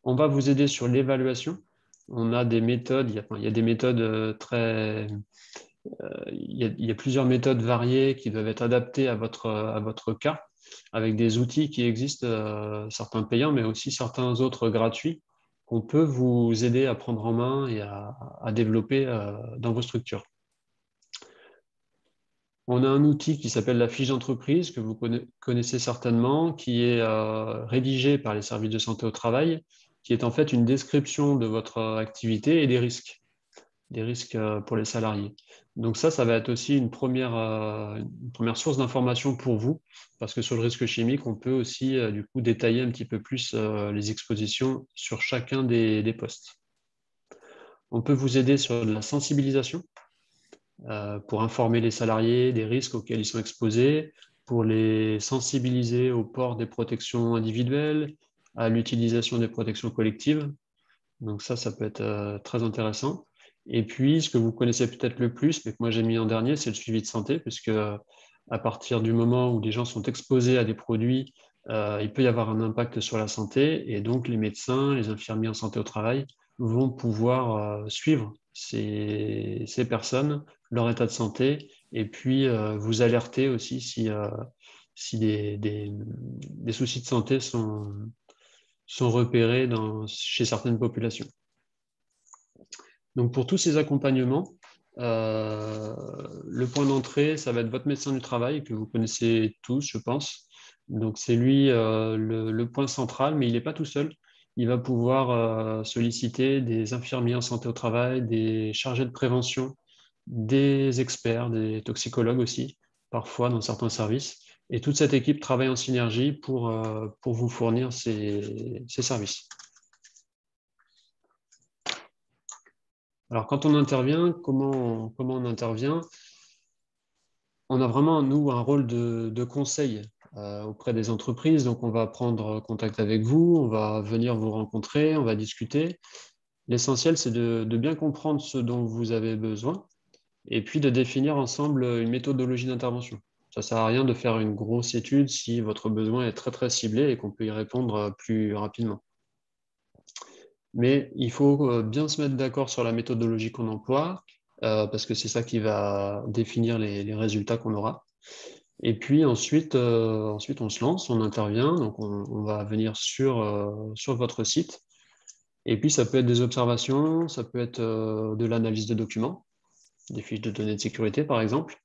On va vous aider sur l'évaluation. On a des méthodes, il y a des méthodes il y a plusieurs méthodes variées qui doivent être adaptées à votre cas, avec des outils qui existent, certains payants, mais aussi certains autres gratuits, qu'on peut vous aider à prendre en main et à développer dans vos structures. On a un outil qui s'appelle la fiche d'entreprise, que vous connaissez certainement, qui est rédigé par les services de santé au travail, qui est en fait une description de votre activité et des risques pour les salariés. Donc ça va être aussi une première source d'information pour vous, parce que sur le risque chimique, on peut aussi du coup détailler un petit peu plus les expositions sur chacun des postes. On peut vous aider sur de la sensibilisation pour informer les salariés des risques auxquels ils sont exposés, pour les sensibiliser au port des protections individuelles, à l'utilisation des protections collectives. Donc ça peut être très intéressant. Et puis, ce que vous connaissez peut-être le plus, mais que moi j'ai mis en dernier, c'est le suivi de santé, puisque à partir du moment où les gens sont exposés à des produits, il peut y avoir un impact sur la santé, et donc les médecins, les infirmiers en santé au travail vont pouvoir suivre ces personnes, leur état de santé, et puis vous alerter aussi si des soucis de santé sont repérés chez certaines populations. Donc pour tous ces accompagnements, le point d'entrée, ça va être votre médecin du travail, que vous connaissez tous, je pense. Donc c'est lui le point central, mais il n'est pas tout seul. Il va pouvoir solliciter des infirmiers en santé au travail, des chargés de prévention, des experts, des toxicologues aussi, parfois dans certains services. Et toute cette équipe travaille en synergie pour vous fournir ces services. Alors, quand on intervient, comment on intervient? On a vraiment, nous, un rôle de conseil auprès des entreprises. Donc, on va prendre contact avec vous, on va venir vous rencontrer, on va discuter. L'essentiel, c'est de bien comprendre ce dont vous avez besoin et puis de définir ensemble une méthodologie d'intervention. Ça ne sert à rien de faire une grosse étude si votre besoin est très ciblé et qu'on peut y répondre plus rapidement. Mais il faut bien se mettre d'accord sur la méthodologie qu'on emploie, parce que c'est ça qui va définir les résultats qu'on aura. Et puis ensuite, on se lance, on intervient, donc on va venir sur votre site. Et puis ça peut être des observations, ça peut être de l'analyse de documents, des fiches de données de sécurité par exemple.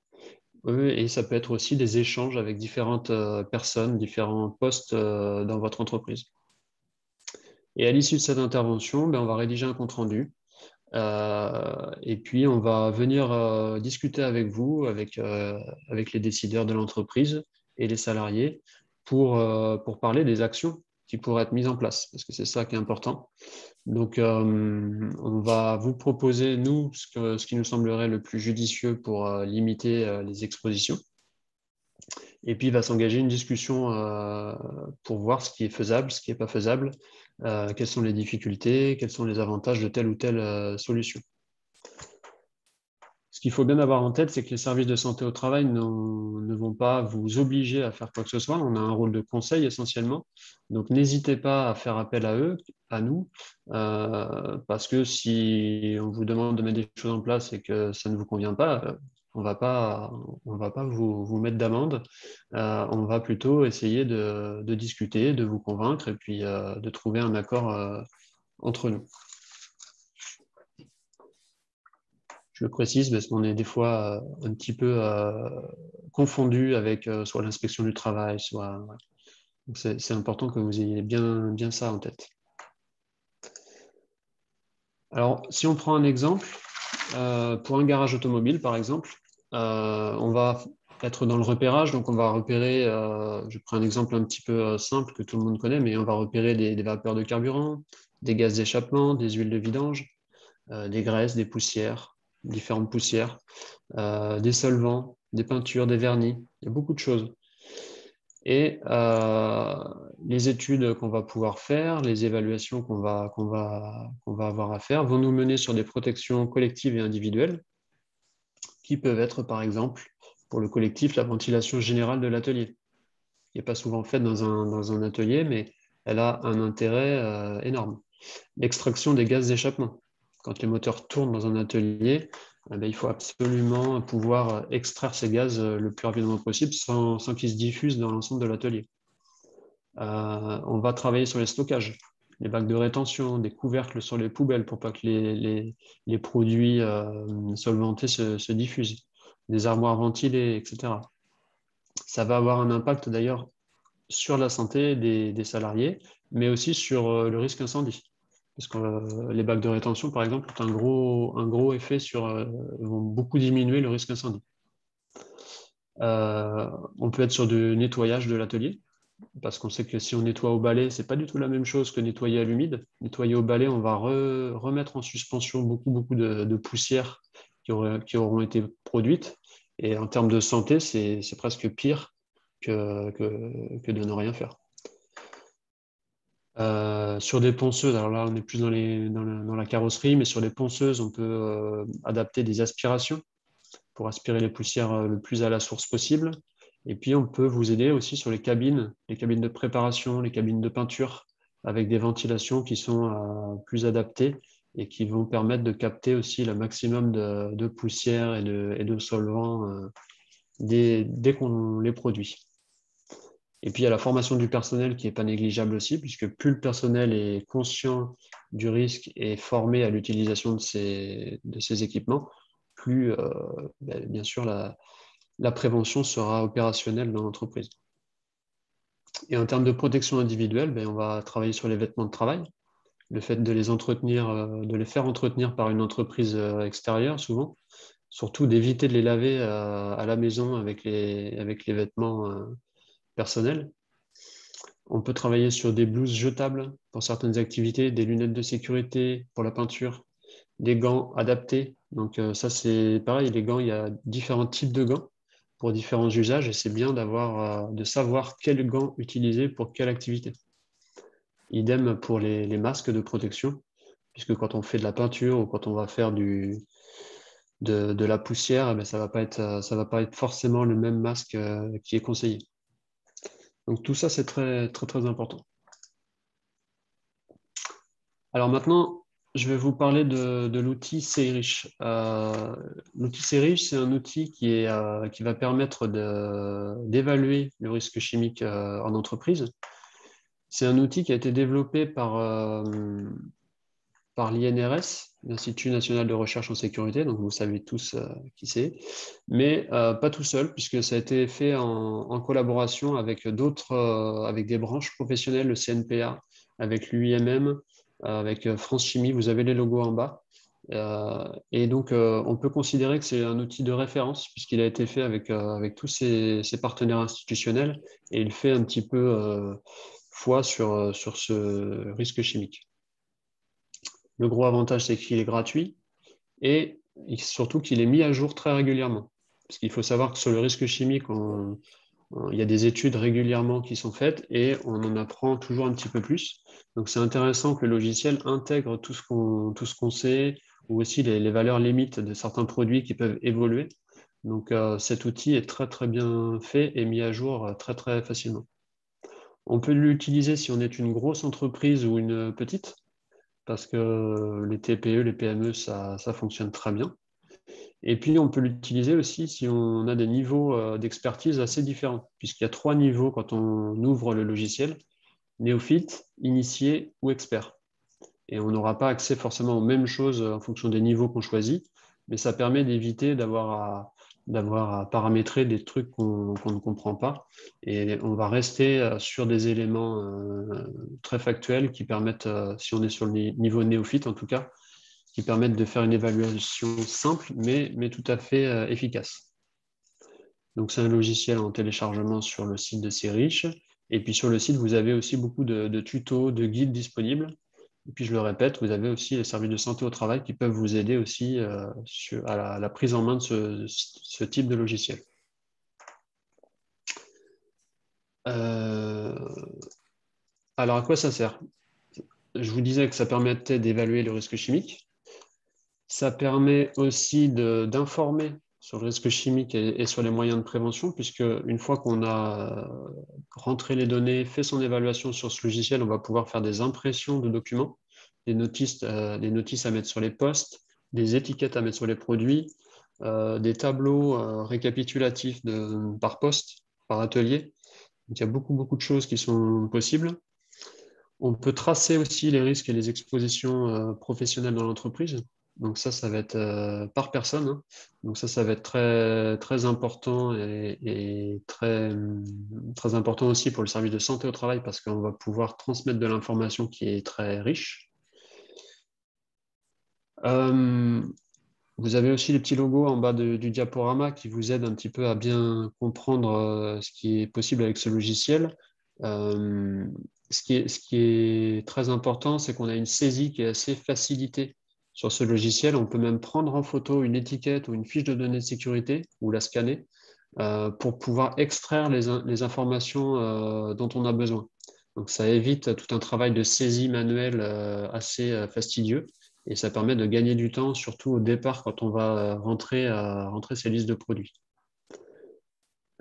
Et ça peut être aussi des échanges avec différentes personnes, différents postes dans votre entreprise. Et à l'issue de cette intervention, on va rédiger un compte-rendu. Et puis, on va venir discuter avec vous, avec les décideurs de l'entreprise et les salariés pour parler des actions qui pourraient être mises en place, parce que c'est ça qui est important. Donc, on va vous proposer, nous, ce qui nous semblerait le plus judicieux pour limiter les expositions. Et puis, il va s'engager une discussion pour voir ce qui est faisable, ce qui n'est pas faisable, quelles sont les difficultés, quels sont les avantages de telle ou telle solution. Ce qu'il faut bien avoir en tête, c'est que les services de santé au travail ne vont pas vous obliger à faire quoi que ce soit. On a un rôle de conseil essentiellement. Donc, n'hésitez pas à faire appel à eux, à nous, parce que si on vous demande de mettre des choses en place et que ça ne vous convient pas, on ne va pas vous mettre d'amende. On va plutôt essayer de discuter, de vous convaincre et puis de trouver un accord entre nous. Je le précise parce qu'on est des fois un petit peu confondu avec soit l'inspection du travail, soit... Voilà. Donc c'est important que vous ayez bien ça en tête. Alors, si on prend un exemple, pour un garage automobile, par exemple, on va être dans le repérage, donc on va repérer, je prends un exemple un petit peu simple que tout le monde connaît, mais on va repérer des vapeurs de carburant, des gaz d'échappement, des huiles de vidange, des graisses, des poussières, différentes poussières, des solvants, des peintures, des vernis, il y a beaucoup de choses. Et les études qu'on va pouvoir faire, les évaluations qu'on va avoir à faire vont nous mener sur des protections collectives et individuelles qui peuvent être, par exemple, pour le collectif, la ventilation générale de l'atelier, qui n'est pas souvent faite dans un atelier, mais elle a un intérêt énorme. L'extraction des gaz d'échappement. Quand les moteurs tournent dans un atelier, il faut absolument pouvoir extraire ces gaz le plus rapidement possible sans qu'ils se diffusent dans l'ensemble de l'atelier. On va travailler sur les stockages, les bacs de rétention, des couvercles sur les poubelles pour pas que les produits solventés se diffusent, des armoires ventilées, etc. Ça va avoir un impact d'ailleurs sur la santé des salariés, mais aussi sur le risque incendie. Parce que les bacs de rétention, par exemple, ont un gros effet vont beaucoup diminuer le risque incendie. On peut être sur du nettoyage de l'atelier, parce qu'on sait que si on nettoie au balai, ce n'est pas du tout la même chose que nettoyer à l'humide. Nettoyer au balai, on va remettre en suspension beaucoup de poussières qui auront été produites. Et en termes de santé, c'est presque pire que de ne rien faire. Sur des ponceuses, alors là on est plus dans la carrosserie, mais sur les ponceuses, on peut adapter des aspirations pour aspirer les poussières le plus à la source possible. Et puis on peut vous aider aussi sur les cabines de préparation, les cabines de peinture, avec des ventilations qui sont plus adaptées et qui vont permettre de capter aussi le maximum de poussière et de solvants dès qu'on les produit. Et puis, il y a la formation du personnel qui n'est pas négligeable aussi, puisque plus le personnel est conscient du risque et formé à l'utilisation de ces équipements, plus, bien sûr, la prévention sera opérationnelle dans l'entreprise. Et en termes de protection individuelle, on va travailler sur les vêtements de travail, le fait de les faire entretenir par une entreprise extérieure, souvent, surtout d'éviter de les laver à la maison avec les vêtements personnels. On peut travailler sur des blouses jetables pour certaines activités, des lunettes de sécurité pour la peinture, des gants adaptés. Donc ça, c'est pareil, les gants, il y a différents types de gants pour différents usages et c'est bien de savoir quel gant utiliser pour quelle activité. Idem pour les masques de protection, puisque quand on fait de la peinture ou quand on va faire de la poussière, ça va pas être forcément le même masque qui est conseillé. Donc tout ça, c'est très, très, très important. Alors maintenant, je vais vous parler de l'outil CIRICH. L'outil CIRICH, c'est un outil qui va permettre d'évaluer le risque chimique en entreprise. C'est un outil qui a été développé par l'INRS, l'Institut national de recherche en sécurité, donc vous savez tous qui c'est, mais pas tout seul, puisque ça a été fait en collaboration avec avec des branches professionnelles, le CNPA, avec l'UIMM, avec France Chimie, vous avez les logos en bas. Et donc, on peut considérer que c'est un outil de référence, puisqu'il a été fait avec tous ces partenaires institutionnels, et il fait un petit peu foi sur ce risque chimique. Le gros avantage, c'est qu'il est gratuit et surtout qu'il est mis à jour très régulièrement. Parce qu'il faut savoir que sur le risque chimique, il y a des études régulièrement qui sont faites et on en apprend toujours un petit peu plus. Donc, c'est intéressant que le logiciel intègre tout ce qu'on sait ou aussi les valeurs limites de certains produits qui peuvent évoluer. Donc, cet outil est très, très bien fait et mis à jour très, très facilement. On peut l'utiliser si on est une grosse entreprise ou une petite, parce que les TPE, les PME, ça fonctionne très bien. Et puis, on peut l'utiliser aussi si on a des niveaux d'expertise assez différents, puisqu'il y a 3 niveaux quand on ouvre le logiciel: néophyte, initié ou expert. Et on n'aura pas accès forcément aux mêmes choses en fonction des niveaux qu'on choisit, mais ça permet d'éviter d'avoir à paramétrer des trucs qu'on ne comprend pas. Et on va rester sur des éléments très factuels qui permettent, si on est sur le niveau néophyte en tout cas, qui permettent de faire une évaluation simple, mais tout à fait efficace. Donc, c'est un logiciel en téléchargement sur le site de C'est Riche. Et puis, sur le site, vous avez aussi beaucoup de tutos, de guides disponibles. Et puis, je le répète, vous avez aussi les services de santé au travail qui peuvent vous aider aussi à la prise en main de ce type de logiciel. Alors, à quoi ça sert? Je vous disais que ça permettait d'évaluer le risque chimique. Ça permet aussi d'informer sur le risque chimique et sur les moyens de prévention, puisque une fois qu'on a rentré les données, fait son évaluation sur ce logiciel, on va pouvoir faire des impressions de documents, des notices à mettre sur les postes, des étiquettes à mettre sur les produits, des tableaux récapitulatifs par poste, par atelier. Donc, il y a beaucoup, beaucoup de choses qui sont possibles. On peut tracer aussi les risques et les expositions professionnelles dans l'entreprise. Donc ça va être par personne, hein. Donc ça va être très, très important et très, très important aussi pour le service de santé au travail parce qu'on va pouvoir transmettre de l'information qui est très riche. Vous avez aussi les petits logos en bas du diaporama qui vous aident un petit peu à bien comprendre ce qui est possible avec ce logiciel. Ce qui est très important, c'est qu'on a une saisie qui est assez facilitée sur ce logiciel. On peut même prendre en photo une étiquette ou une fiche de données de sécurité ou la scanner pour pouvoir extraire les informations dont on a besoin. Donc, ça évite tout un travail de saisie manuelle assez fastidieux et ça permet de gagner du temps, surtout au départ quand on va rentrer ces listes de produits.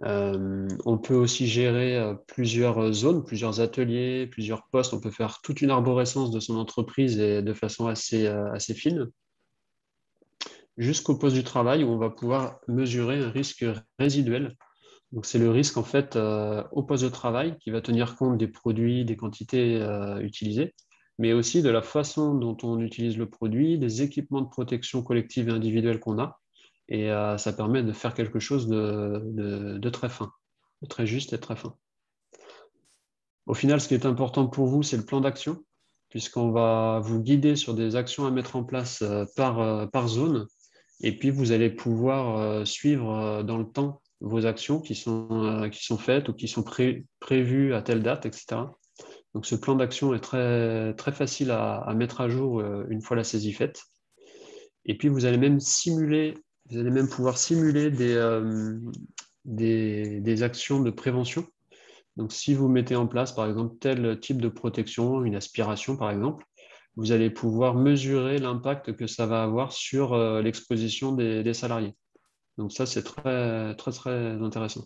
On peut aussi gérer plusieurs zones, plusieurs ateliers, plusieurs postes. On peut faire toute une arborescence de son entreprise et de façon assez fine, jusqu'au poste du travail où on va pouvoir mesurer un risque résiduel. Donc, c'est le risque en fait au poste de travail qui va tenir compte des produits, des quantités utilisées, mais aussi de la façon dont on utilise le produit, des équipements de protection collective et individuelle qu'on a. Et ça permet de faire quelque chose de très fin, de très juste et très fin. Au final, ce qui est important pour vous, c'est le plan d'action, puisqu'on va vous guider sur des actions à mettre en place par zone. Et puis, vous allez pouvoir suivre dans le temps vos actions qui sont faites ou qui sont prévues à telle date, etc. Donc, ce plan d'action est très, très facile à mettre à jour une fois la saisie faite. Et puis, vous allez même pouvoir simuler des actions de prévention. Donc, si vous mettez en place, par exemple, tel type de protection, une aspiration, par exemple, vous allez pouvoir mesurer l'impact que ça va avoir sur l'exposition des salariés. Donc, ça, c'est très, très, très intéressant.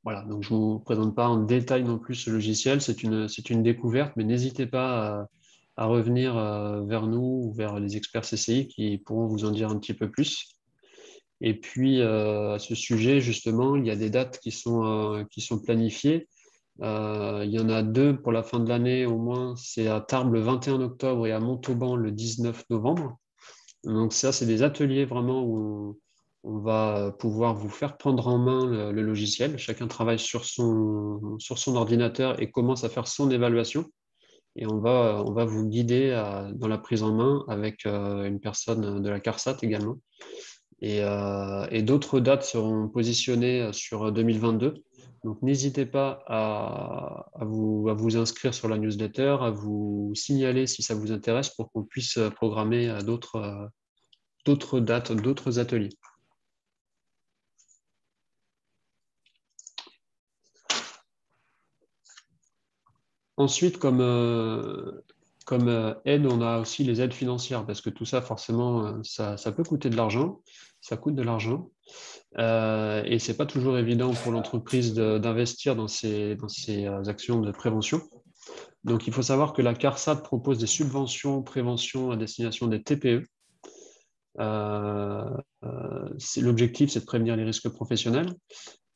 Voilà, donc je ne vous présente pas en détail non plus ce logiciel, c'est une découverte, mais n'hésitez pas à revenir vers nous ou vers les experts CCI qui pourront vous en dire un petit peu plus. Et puis, à ce sujet, justement, il y a des dates qui sont planifiées. Il y en a 2 pour la fin de l'année au moins, c'est à Tarbes le 21 octobre et à Montauban le 19 novembre. Donc ça, c'est des ateliers vraiment où on va pouvoir vous faire prendre en main le logiciel. Chacun travaille sur son ordinateur et commence à faire son évaluation. Et on va vous guider dans la prise en main avec une personne de la CARSAT également. Et d'autres dates seront positionnées sur 2022. Donc n'hésitez pas à vous inscrire sur la newsletter, à vous signaler si ça vous intéresse pour qu'on puisse programmer d'autres dates, d'autres ateliers. Ensuite, comme Comme aide, on a aussi les aides financières, parce que tout ça, forcément, ça peut coûter de l'argent, ça coûte de l'argent. Et ce n'est pas toujours évident pour l'entreprise d'investir dans ces actions de prévention. Donc, il faut savoir que la CARSAT propose des subventions prévention à destination des TPE. L'objectif, c'est de prévenir les risques professionnels.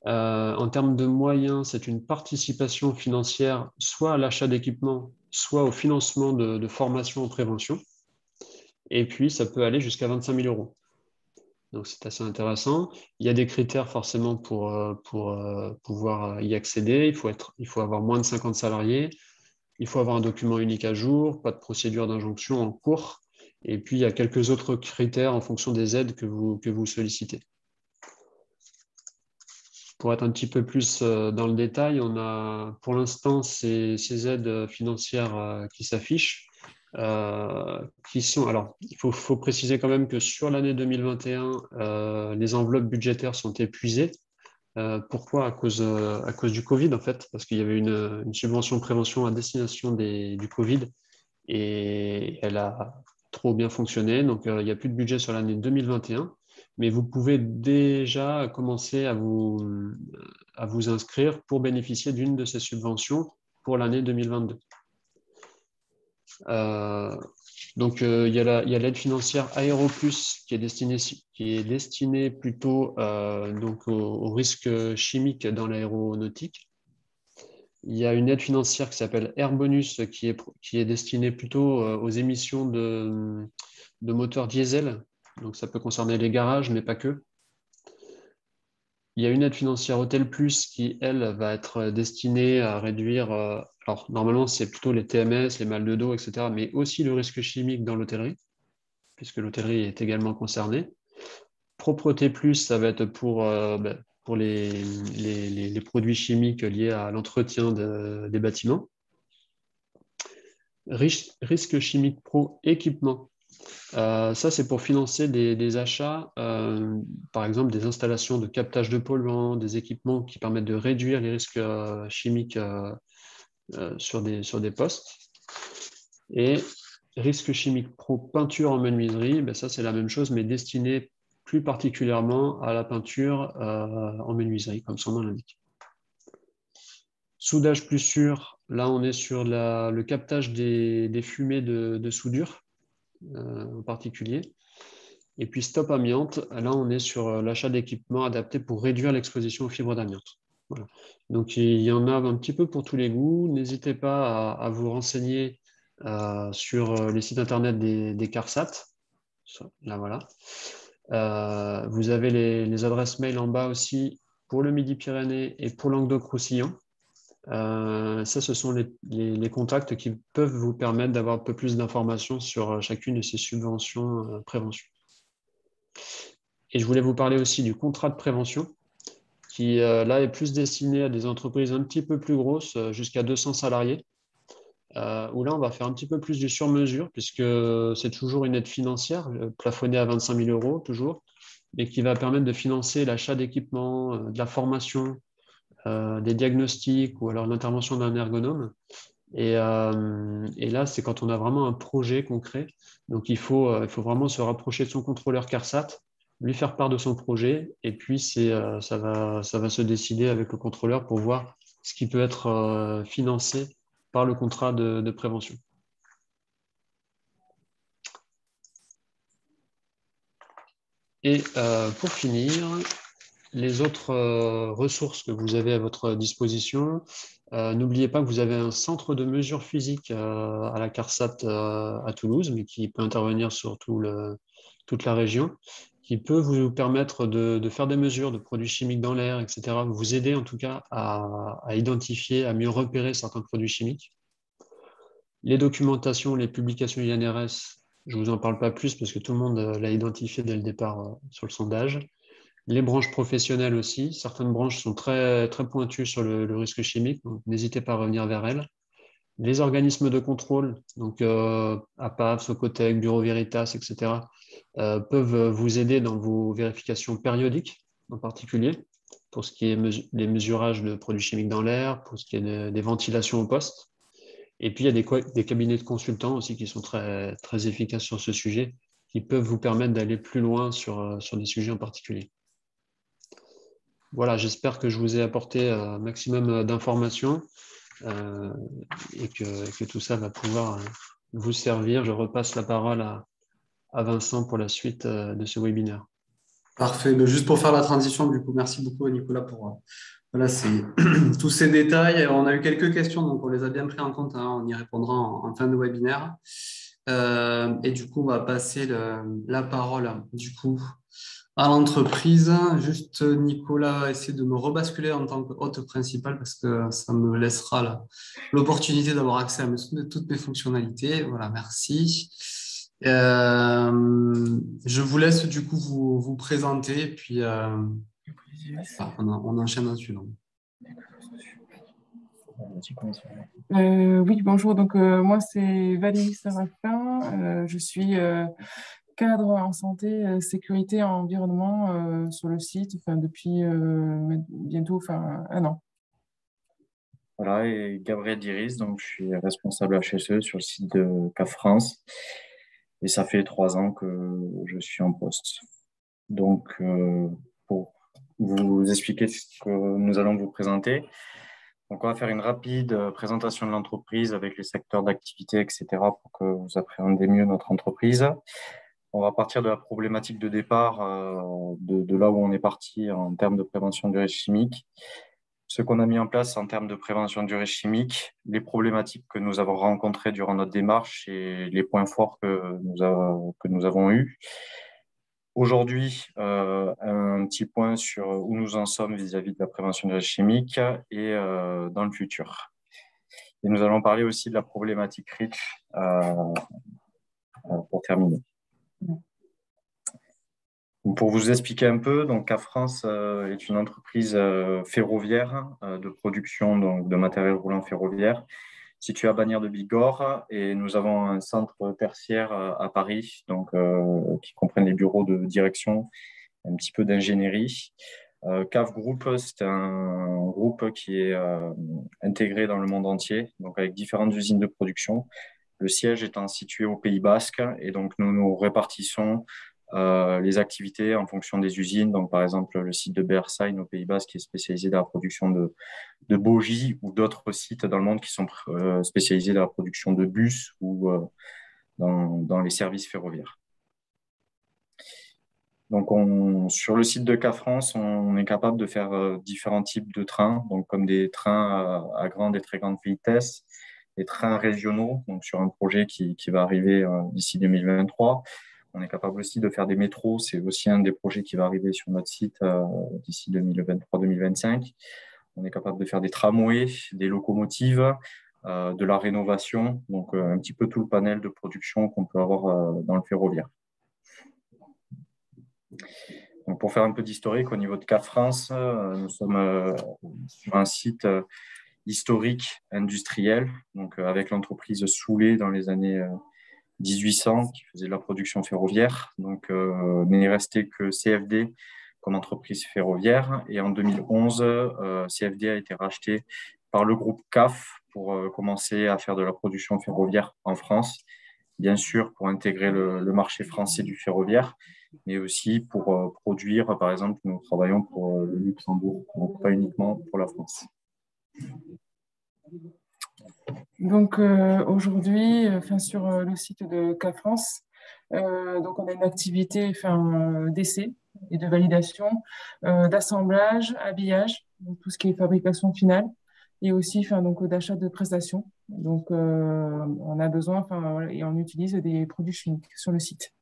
En termes de moyens, c'est une participation financière soit à l'achat d'équipements, soit au financement de formations en prévention. Et puis, ça peut aller jusqu'à 25 000 euros. Donc, c'est assez intéressant. Il y a des critères forcément pour pouvoir y accéder. Il faut avoir moins de 50 salariés. Il faut avoir un document unique à jour, pas de procédure d'injonction en cours. Et puis, il y a quelques autres critères en fonction des aides que vous sollicitez. Pour être un petit peu plus dans le détail, on a pour l'instant ces aides financières qui s'affichent, qui sont… Alors, il faut préciser quand même que sur l'année 2021, les enveloppes budgétaires sont épuisées. Pourquoi? À cause du Covid, en fait, parce qu'il y avait une subvention prévention à destination du Covid et elle a trop bien fonctionné. Donc, il n'y a plus de budget sur l'année 2021, mais vous pouvez déjà commencer à vous inscrire pour bénéficier d'une de ces subventions pour l'année 2022. Donc, il y a l'aide financière AéroPlus qui est destinée plutôt donc aux risques chimiques dans l'aéronautique. Il y a une aide financière qui s'appelle Airbonus qui est destinée plutôt aux émissions de moteurs diesel. Donc, ça peut concerner les garages, mais pas que. Il y a une aide financière Hôtel Plus qui, elle, va être destinée à réduire, alors normalement c'est plutôt les TMS, les mal de dos, etc., mais aussi le risque chimique dans l'hôtellerie, puisque l'hôtellerie est également concernée. Propreté Plus, ça va être pour les produits chimiques liés à l'entretien des bâtiments. Risque chimique pro équipement. Ça, c'est pour financer des achats, par exemple des installations de captage de polluants, des équipements qui permettent de réduire les risques chimiques sur des postes. Et risque chimique pro peinture en menuiserie, ben ça c'est la même chose, mais destiné plus particulièrement à la peinture en menuiserie, comme son nom l'indique. Soudage plus sûr, là on est sur le captage des fumées de soudure en particulier. Et puis Stop Amiante, là on est sur l'achat d'équipements adaptés pour réduire l'exposition aux fibres d'amiante. Voilà. Donc il y en a un petit peu pour tous les goûts. N'hésitez pas à vous renseigner sur les sites internet des CARSAT. Là voilà. Vous avez les adresses mail en bas aussi pour le Midi-Pyrénées et pour Languedoc-Roussillon. Ça, ce sont les contacts qui peuvent vous permettre d'avoir un peu plus d'informations sur chacune de ces subventions prévention. Et je voulais vous parler aussi du contrat de prévention qui, là, est plus destiné à des entreprises un petit peu plus grosses, jusqu'à 200 salariés, où là, on va faire un petit peu plus du sur-mesure puisque c'est toujours une aide financière, plafonnée à 25 000 euros toujours, mais qui va permettre de financer l'achat d'équipements, de la formation, des diagnostics ou alors l'intervention d'un ergonome. Et là, c'est quand on a vraiment un projet concret. Donc, il faut vraiment se rapprocher de son contrôleur CARSAT, lui faire part de son projet, et puis ça va se décider avec le contrôleur pour voir ce qui peut être financé par le contrat de prévention. Et pour finir, les autres ressources que vous avez à votre disposition, n'oubliez pas que vous avez un centre de mesure physique à la CARSAT à Toulouse, mais qui peut intervenir sur toute la région, qui peut vous permettre de faire des mesures de produits chimiques dans l'air, etc., vous aider en tout cas à identifier, à mieux repérer certains produits chimiques. Les documentations, les publications INRS, je ne vous en parle pas plus parce que tout le monde l'a identifié dès le départ sur le sondage. Les branches professionnelles aussi, certaines branches sont très, très pointues sur le risque chimique, donc n'hésitez pas à revenir vers elles. Les organismes de contrôle, donc APAV, Socotec, Bureau Veritas, etc., peuvent vous aider dans vos vérifications périodiques, en particulier, pour ce qui est les mesurages de produits chimiques dans l'air, pour ce qui est des ventilations au poste. Et puis, il y a des cabinets de consultants aussi qui sont très, très efficaces sur ce sujet, qui peuvent vous permettre d'aller plus loin sur des sujets en particulier. Voilà, j'espère que je vous ai apporté un maximum d'informations et que tout ça va pouvoir vous servir. Je repasse la parole à Vincent pour la suite de ce webinaire. Parfait. Mais juste pour faire la transition, du coup, merci beaucoup, Nicolas, pour voilà, tous ces détails. On a eu quelques questions, donc on les a bien pris en compte. Hein, on y répondra en fin de webinaire. Et du coup, on va passer la parole du coup à l'entreprise. Juste, Nicolas va essayer de me rebasculer en tant que hôte principal parce que ça me laissera l'opportunité d'avoir accès à toutes mes fonctionnalités. Voilà, merci. Je vous laisse du coup vous présenter et puis on enchaîne là-dessus. Oui, bonjour. Donc, moi, c'est Valérie Sarafin. Je suis cadre en santé, sécurité et environnement sur le site depuis bientôt 1 an. Voilà, et Gabriel Diris, donc je suis responsable HSE sur le site de CAF France. Et ça fait 3 ans que je suis en poste. Donc, pour vous expliquer ce que nous allons vous présenter, donc on va faire une rapide présentation de l'entreprise avec les secteurs d'activité, etc., pour que vous appréhendez mieux notre entreprise. On va partir de la problématique de départ, de là où on est parti en termes de prévention du risque chimique, ce qu'on a mis en place en termes de prévention du risque chimique, les problématiques que nous avons rencontrées durant notre démarche et les points forts que nous avons eus. Aujourd'hui, un petit point sur où nous en sommes vis-à-vis de la prévention du risque chimique et dans le futur. Et nous allons parler aussi de la problématique REACH pour terminer. Pour vous expliquer un peu, donc CAF France est une entreprise ferroviaire de production donc, de matériel roulant ferroviaire située à Bagnères de Bigorre et nous avons un centre tertiaire à Paris donc, qui comprennent les bureaux de direction, un petit peu d'ingénierie. CAF Group, c'est un groupe qui est intégré dans le monde entier, donc avec différentes usines de production. Le siège étant situé au Pays Basque et donc nous nous répartissons les activités en fonction des usines. Donc, par exemple, le site de Beersheim au Pays Basque qui est spécialisé dans la production de bogies ou d'autres sites dans le monde qui sont spécialisés dans la production de bus ou dans les services ferroviaires. Donc, sur le site de CAF France, on est capable de faire différents types de trains, donc comme des trains à grande et très grande vitesse, des trains régionaux, donc sur un projet qui va arriver d'ici 2023. On est capable aussi de faire des métros. C'est aussi un des projets qui va arriver sur notre site d'ici 2023-2025. On est capable de faire des tramways, des locomotives, de la rénovation, donc un petit peu tout le panel de production qu'on peut avoir dans le ferroviaire. Donc, pour faire un peu d'historique, au niveau de CAF France, nous sommes sur un site historique industriel, donc avec l'entreprise Soulet dans les années 1800 qui faisait de la production ferroviaire. Donc, n'est resté que CFD comme entreprise ferroviaire. Et en 2011, CFD a été racheté par le groupe CAF pour commencer à faire de la production ferroviaire en France. Bien sûr, pour intégrer le marché français du ferroviaire, mais aussi pour produire, par exemple, nous travaillons pour le Luxembourg, donc pas uniquement pour la France. Donc aujourd'hui, sur le site de CAF France, donc on a une activité d'essai et de validation, d'assemblage, habillage, donc tout ce qui est fabrication finale, et aussi donc d'achat de prestations. Donc on a besoin, et on utilise des produits chimiques sur le site.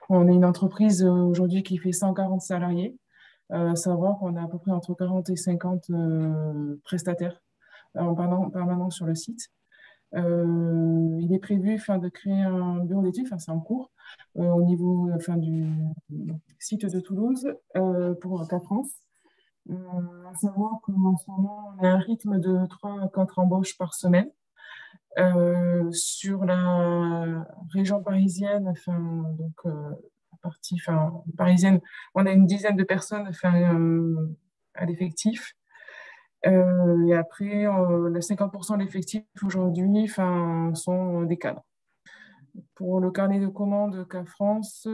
On est une entreprise aujourd'hui qui fait 140 salariés, savoir qu'on a à peu près entre 40 et 50 prestataires permanents sur le site. Il est prévu de créer un bureau d'études, c'est en cours, au niveau du site de Toulouse pour CAF France. À savoir qu'en ce moment, on a un rythme de 3 à 4 embauches par semaine. Sur la région parisienne, la partie parisienne, on a une dizaine de personnes à l'effectif. Et après, les 50% de l'effectif aujourd'hui sont des cadres. Pour le carnet de commandes K France,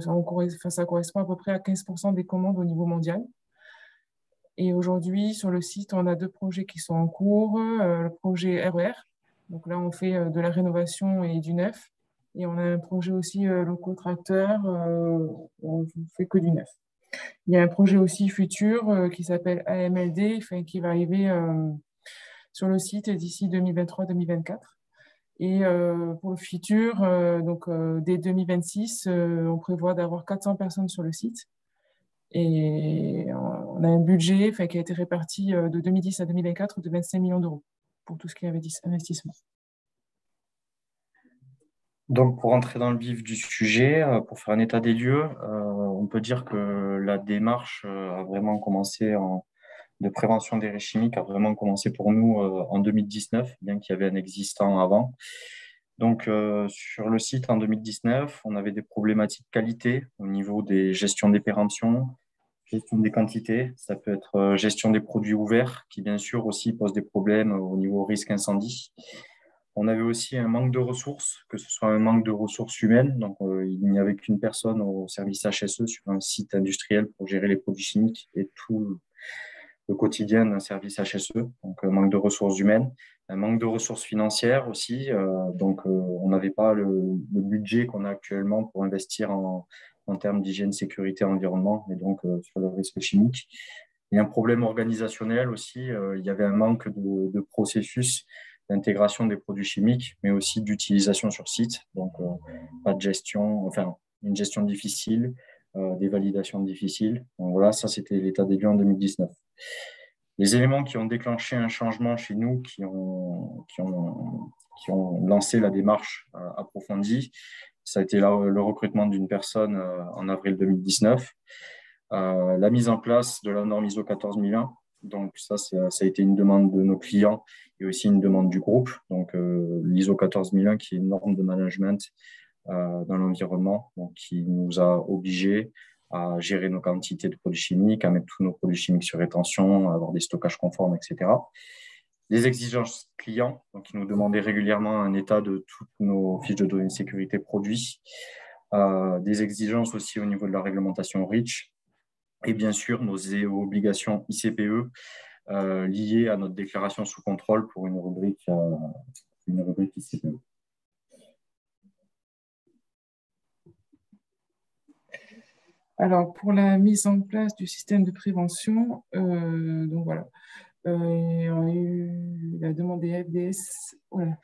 ça correspond à peu près à 15% des commandes au niveau mondial. Et aujourd'hui, sur le site, on a 2 projets qui sont en cours. Le projet RER, donc là, on fait de la rénovation et du neuf. Et on a un projet aussi loco-tracteur, on ne fait que du neuf. Il y a un projet aussi futur qui s'appelle AMLD, qui va arriver sur le site d'ici 2023-2024. Et pour le futur, dès 2026, on prévoit d'avoir 400 personnes sur le site. Et on a un budget qui a été réparti de 2010 à 2024 de 25 millions d'euros pour tout ce qui est investissement. Donc, pour entrer dans le vif du sujet, pour faire un état des lieux, on peut dire que la démarche a vraiment commencé de prévention des risques chimiques a vraiment commencé pour nous en 2019, bien qu'il y avait un existant avant. Donc, sur le site en 2019, on avait des problématiques qualité au niveau des gestions des péremptions, gestion des quantités. Ça peut être gestion des produits ouverts, qui bien sûr aussi pose des problèmes au niveau risque incendie. On avait aussi un manque de ressources, que ce soit un manque de ressources humaines. Donc, il n'y avait qu'une personne au service HSE sur un site industriel pour gérer les produits chimiques et tout le quotidien d'un service HSE. Donc, un manque de ressources humaines, un manque de ressources financières aussi. On n'avait pas le budget qu'on a actuellement pour investir en termes d'hygiène, sécurité, environnement, et donc sur le risque chimique. Il y a un problème organisationnel aussi. Il y avait un manque de processus d'intégration des produits chimiques, mais aussi d'utilisation sur site. Donc, pas de gestion, enfin, une gestion difficile, des validations difficiles. Donc voilà, ça, c'était l'état des lieux en 2019. Les éléments qui ont déclenché un changement chez nous, qui ont lancé la démarche approfondie, ça a été le recrutement d'une personne en avril 2019, la mise en place de la norme ISO 14001. Donc ça a été une demande de nos clients et aussi une demande du groupe. Donc l'ISO 14001 qui est une norme de management dans l'environnement, donc qui nous a obligés à gérer nos quantités de produits chimiques, à mettre tous nos produits chimiques sur rétention, à avoir des stockages conformes, etc. Les exigences clients, donc qui nous demandaient régulièrement un état de toutes nos fiches de données de sécurité produits, des exigences aussi au niveau de la réglementation REACH, et bien sûr nos obligations ICPE liées à notre déclaration sous contrôle pour une rubrique ICPE. Alors, pour la mise en place du système de prévention, donc voilà, on a eu la demande des FDS, voilà,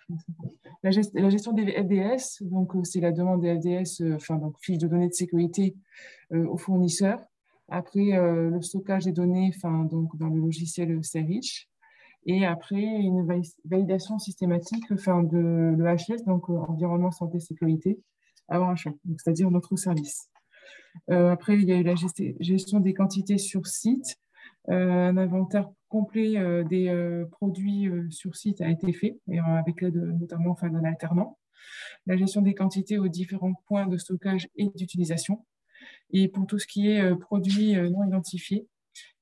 la gestion des FDS, donc c'est la demande des FDS, donc fiche de données de sécurité aux fournisseurs. Après, le stockage des données, donc dans le logiciel CRICH. Et après, une validation systématique de l'EHS, donc environnement, santé, sécurité, avant achat, c'est-à-dire notre service. Après, il y a eu la gestion des quantités sur site. Un inventaire complet des produits sur site a été fait, et avec l'aide notamment d'un alternant. La gestion des quantités aux différents points de stockage et d'utilisation. Et pour tout ce qui est produits non identifiés,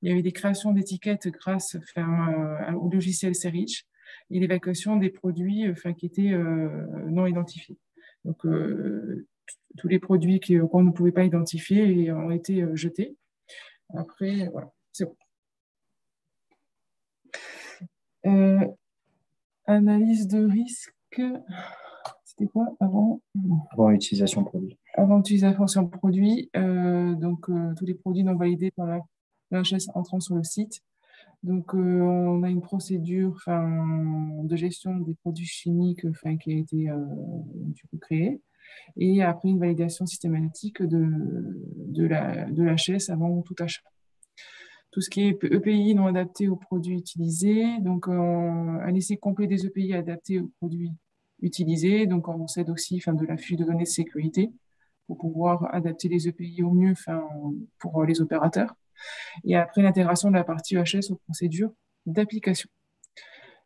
il y avait des créations d'étiquettes grâce au logiciel CRICH et l'évacuation des produits qui étaient non identifiés. Donc, tous les produits qu'on ne pouvait pas identifier ont été jetés. Après, voilà, c'est bon. Analyse de risque, c'était quoi avant? Avant utilisation produit. Avant utilisation produit, tous les produits non validés par la l'HS entrant sur le site. Donc, on a une procédure de gestion des produits chimiques qui a été créée. Et après, une validation systématique de l'HS avant tout achat. Tout ce qui est EPI non adapté aux produits utilisés, donc un essai complet des EPI adaptés aux produits utilisés. Donc, on s'aide aussi de la fiche de données de sécurité pour pouvoir adapter les EPI au mieux pour les opérateurs. Et après, l'intégration de la partie EHS aux procédures d'application.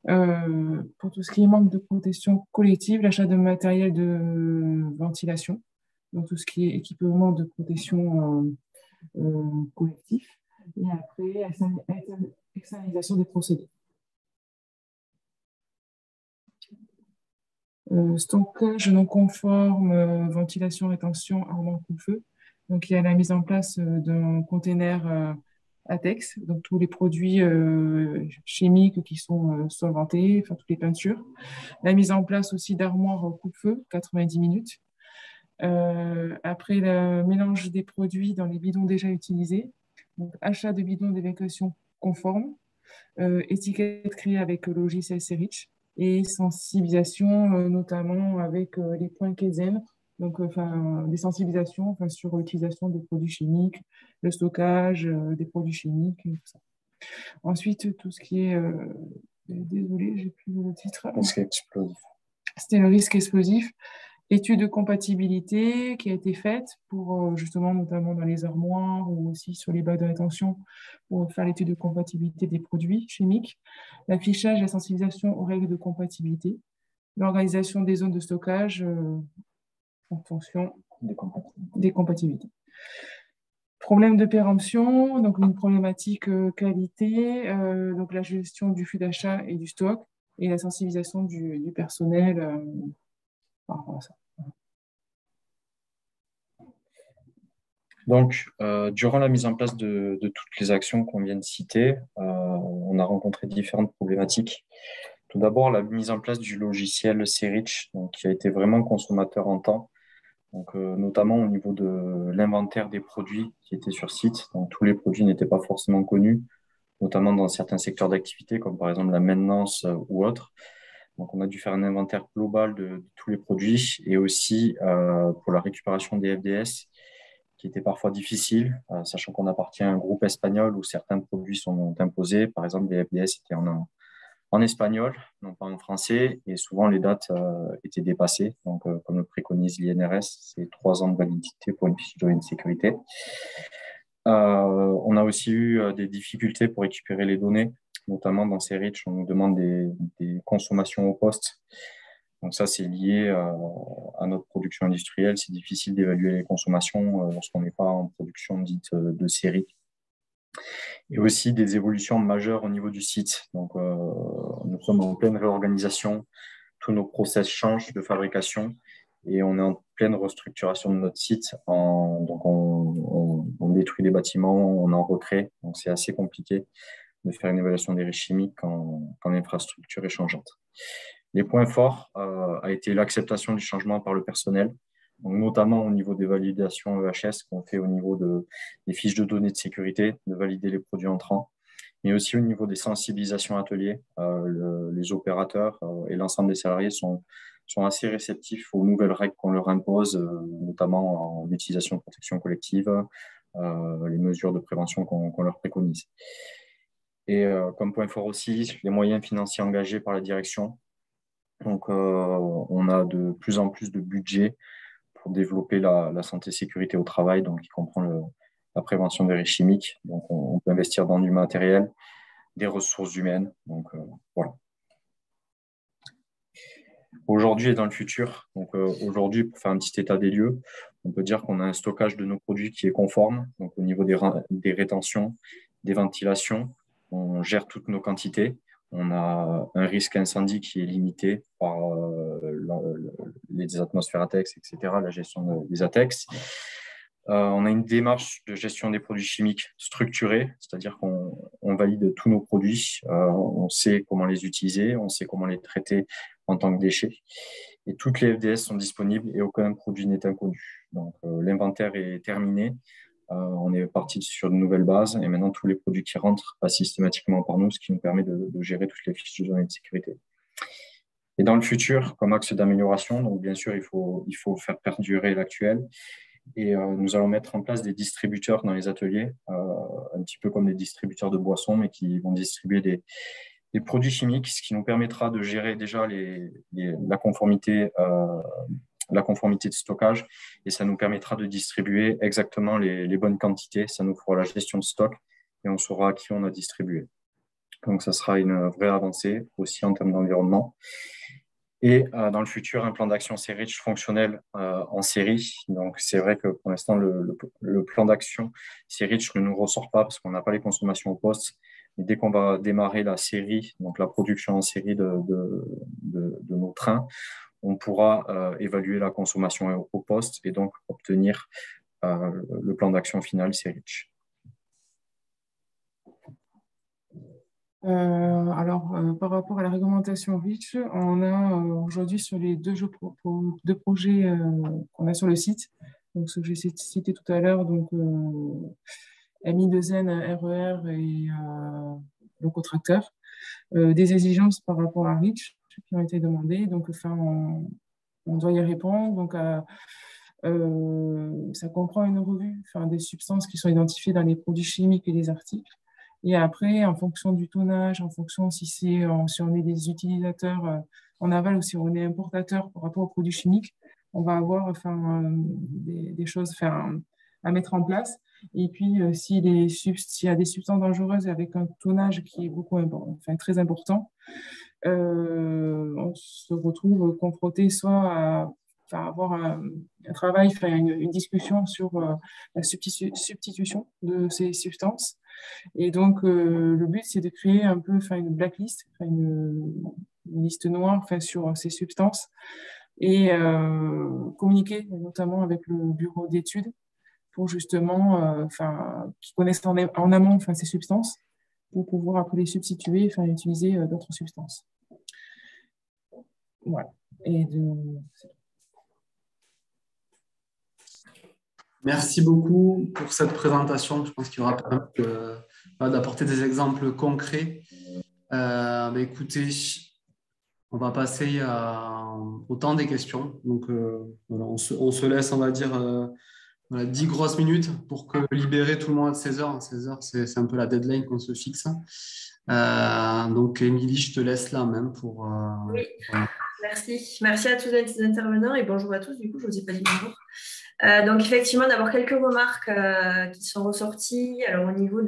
Pour tout ce qui est manque de protection collective, l'achat de matériel de ventilation, donc tout ce qui est équipement de protection collectif. Et après, l'organisation des procédés. Stockage non conforme, ventilation, rétention, armoire, coupe-feu. Donc, il y a la mise en place d'un container ATEX, donc tous les produits chimiques qui sont solventés, enfin toutes les peintures. La mise en place aussi d'armoires coupe-feu, 90 minutes. Après le mélange des produits dans les bidons déjà utilisés, donc achat de bidons d'évacuation conformes, étiquette créée avec le logiciel Serich et sensibilisation notamment avec les points Kaizen, donc des sensibilisations sur l'utilisation des produits chimiques, le stockage des produits chimiques et tout ça. Ensuite, tout ce qui est, désolé, j'ai plus le titre. Risque explosif. C'était le risque explosif. Étude de compatibilité qui a été faite pour justement notamment dans les armoires ou aussi sur les bacs de rétention pour faire l'étude de compatibilité des produits chimiques, l'affichage et la sensibilisation aux règles de compatibilité, l'organisation des zones de stockage en fonction des compatibilités. Problème de péremption, donc une problématique qualité, donc la gestion du flux d'achat et du stock et la sensibilisation du personnel par rapport à ça. Donc, durant la mise en place de toutes les actions qu'on vient de citer, on a rencontré différentes problématiques. Tout d'abord, la mise en place du logiciel Serich, donc, qui a été vraiment consommateur en temps, donc, notamment au niveau de l'inventaire des produits qui étaient sur site. Donc, tous les produits n'étaient pas forcément connus, notamment dans certains secteurs d'activité, comme par exemple la maintenance ou autre. Donc, on a dû faire un inventaire global de tous les produits et aussi pour la récupération des FDS, qui était parfois difficile, sachant qu'on appartient à un groupe espagnol où certains produits sont imposés. Par exemple, les FDS étaient en espagnol, non pas en français, et souvent les dates étaient dépassées. Donc, comme le préconise l'INRS, c'est 3 ans de validité pour une fiche de sécurité. On a aussi eu des difficultés pour récupérer les données, notamment dans Serich, on nous demande des consommations au poste. Donc ça, c'est lié à notre production industrielle. C'est difficile d'évaluer les consommations lorsqu'on n'est pas en production dite de série. Et aussi des évolutions majeures au niveau du site. Donc, nous sommes en pleine réorganisation. Tous nos process changent de fabrication et on est en pleine restructuration de notre site. Donc, on détruit des bâtiments, on en recrée. Donc, c'est assez compliqué de faire une évaluation des risques chimiques quand l'infrastructure est changeante. Les points forts a été l'acceptation du changement par le personnel, donc notamment au niveau des validations EHS qu'on fait au niveau des fiches de données de sécurité, de valider les produits entrants, mais aussi au niveau des sensibilisations ateliers. Les opérateurs et l'ensemble des salariés sont assez réceptifs aux nouvelles règles qu'on leur impose, notamment en utilisation de protection collective, les mesures de prévention qu'on leur préconise. Et comme point fort aussi, les moyens financiers engagés par la direction. Donc, on a de plus en plus de budget pour développer la santé sécurité au travail, donc qui comprend la prévention des risques chimiques. Donc, on peut investir dans du matériel, des ressources humaines. Donc, voilà. Aujourd'hui et dans le futur, donc aujourd'hui, pour faire un petit état des lieux, on peut dire qu'on a un stockage de nos produits qui est conforme. Donc, au niveau des rétentions, des ventilations, on gère toutes nos quantités. On a un risque incendie qui est limité par les atmosphères ATEX, etc., la gestion des ATEX. On a une démarche de gestion des produits chimiques structurée, c'est-à-dire qu'on valide tous nos produits, on sait comment les utiliser, on sait comment les traiter en tant que déchets. Et toutes les FDS sont disponibles et aucun produit n'est inconnu. Donc, l'inventaire est terminé. On est parti sur de nouvelles bases et maintenant tous les produits qui rentrent passent systématiquement par nous, ce qui nous permet de gérer toutes les fiches de données de sécurité. Et dans le futur, comme axe d'amélioration, donc bien sûr, il faut faire perdurer l'actuel et nous allons mettre en place des distributeurs dans les ateliers, un petit peu comme des distributeurs de boissons, mais qui vont distribuer des produits chimiques, ce qui nous permettra de gérer déjà la conformité de stockage et ça nous permettra de distribuer exactement les bonnes quantités. Ça nous fera la gestion de stock et on saura à qui on a distribué. Donc, ça sera une vraie avancée aussi en termes d'environnement. Et dans le futur, un plan d'action Serich fonctionnel en série. Donc, c'est vrai que pour l'instant, le plan d'action Serich ne nous ressort pas parce qu'on n'a pas les consommations au poste. Mais dès qu'on va démarrer la série, donc la production en série de nos trains, on pourra évaluer la consommation au poste et donc obtenir le plan d'action final, c'est REACH. Par rapport à la réglementation REACH, on a aujourd'hui sur les deux projets qu'on a sur le site, donc ce que j'ai cité tout à l'heure, donc MI2N, RER et locotracteur, des exigences par rapport à REACH qui ont été demandées. Donc, enfin, on doit y répondre. Donc, ça comprend une revue des substances qui sont identifiées dans les produits chimiques et les articles. Et après, en fonction du tonnage, en fonction si on est des utilisateurs en aval ou si on est importateur par rapport aux produits chimiques, on va avoir des choses à mettre en place. Et puis, s'il y a des substances dangereuses avec un tonnage qui est très important, on se retrouve confronté soit à avoir un travail, une discussion sur la substitution de ces substances. Et donc, le but, c'est de créer un peu une blacklist, une liste noire sur ces substances et communiquer notamment avec le bureau d'études pour justement, qui connaissent en amont ces substances pour pouvoir après les substituer, utiliser d'autres substances. Voilà. Merci beaucoup pour cette présentation. Je pense qu'il y aura d'apporter des exemples concrets. Écoutez, on va passer au temps des questions. Donc, on se laisse, on va dire, 10 grosses minutes pour libérer tout le monde à 16h. 16h, c'est un peu la deadline qu'on se fixe. Donc, Émilie, je te laisse la main pour… Oui, merci. Merci à tous les intervenants et bonjour à tous. Du coup, je ne vous ai pas dit bonjour. Donc, effectivement, d'abord quelques remarques qui sont ressorties. Alors, au niveau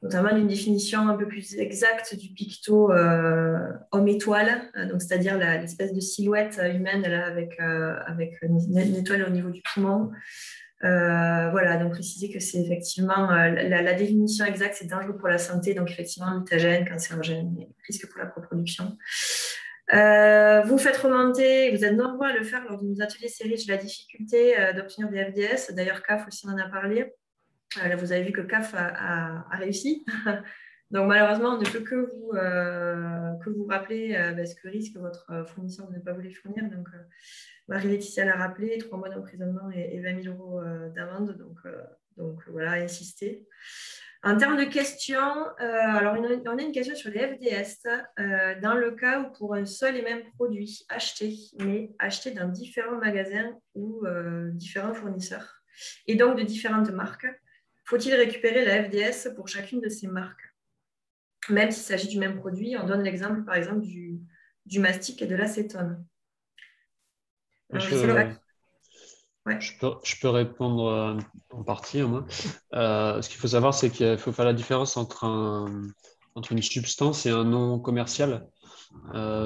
notamment d'une définition un peu plus exacte du picto homme-étoile, donc c'est-à-dire l'espèce de silhouette humaine là, avec une étoile au niveau du poumon. Voilà, donc préciser que c'est effectivement la définition exacte, c'est dangereux pour la santé, donc effectivement mutagène, cancérogène, et risque pour la reproduction. Vous faites remonter, vous êtes nombreux à le faire lors de nos ateliers séries, la difficulté d'obtenir des FDS. D'ailleurs, CAF aussi en a parlé. Là, vous avez vu que CAF a réussi. Donc, malheureusement, on ne peut que vous rappeler ce que risque votre fournisseur de ne pas vous les fournir. Donc, Marie-Laetitia l'a rappelé, 3 mois d'emprisonnement et 20 000 euros d'amende. Donc, voilà, insister. En termes de questions, alors on a une question sur les FDS. Dans le cas où pour un seul et même produit acheté, mais acheté dans différents magasins ou différents fournisseurs, et donc de différentes marques, faut-il récupérer la FDS pour chacune de ces marques? Même s'il s'agit du même produit, on donne l'exemple par exemple du mastic et de l'acétone. Je peux répondre en partie. Ce qu'il faut savoir, c'est qu'il faut faire la différence entre une substance et un nom commercial.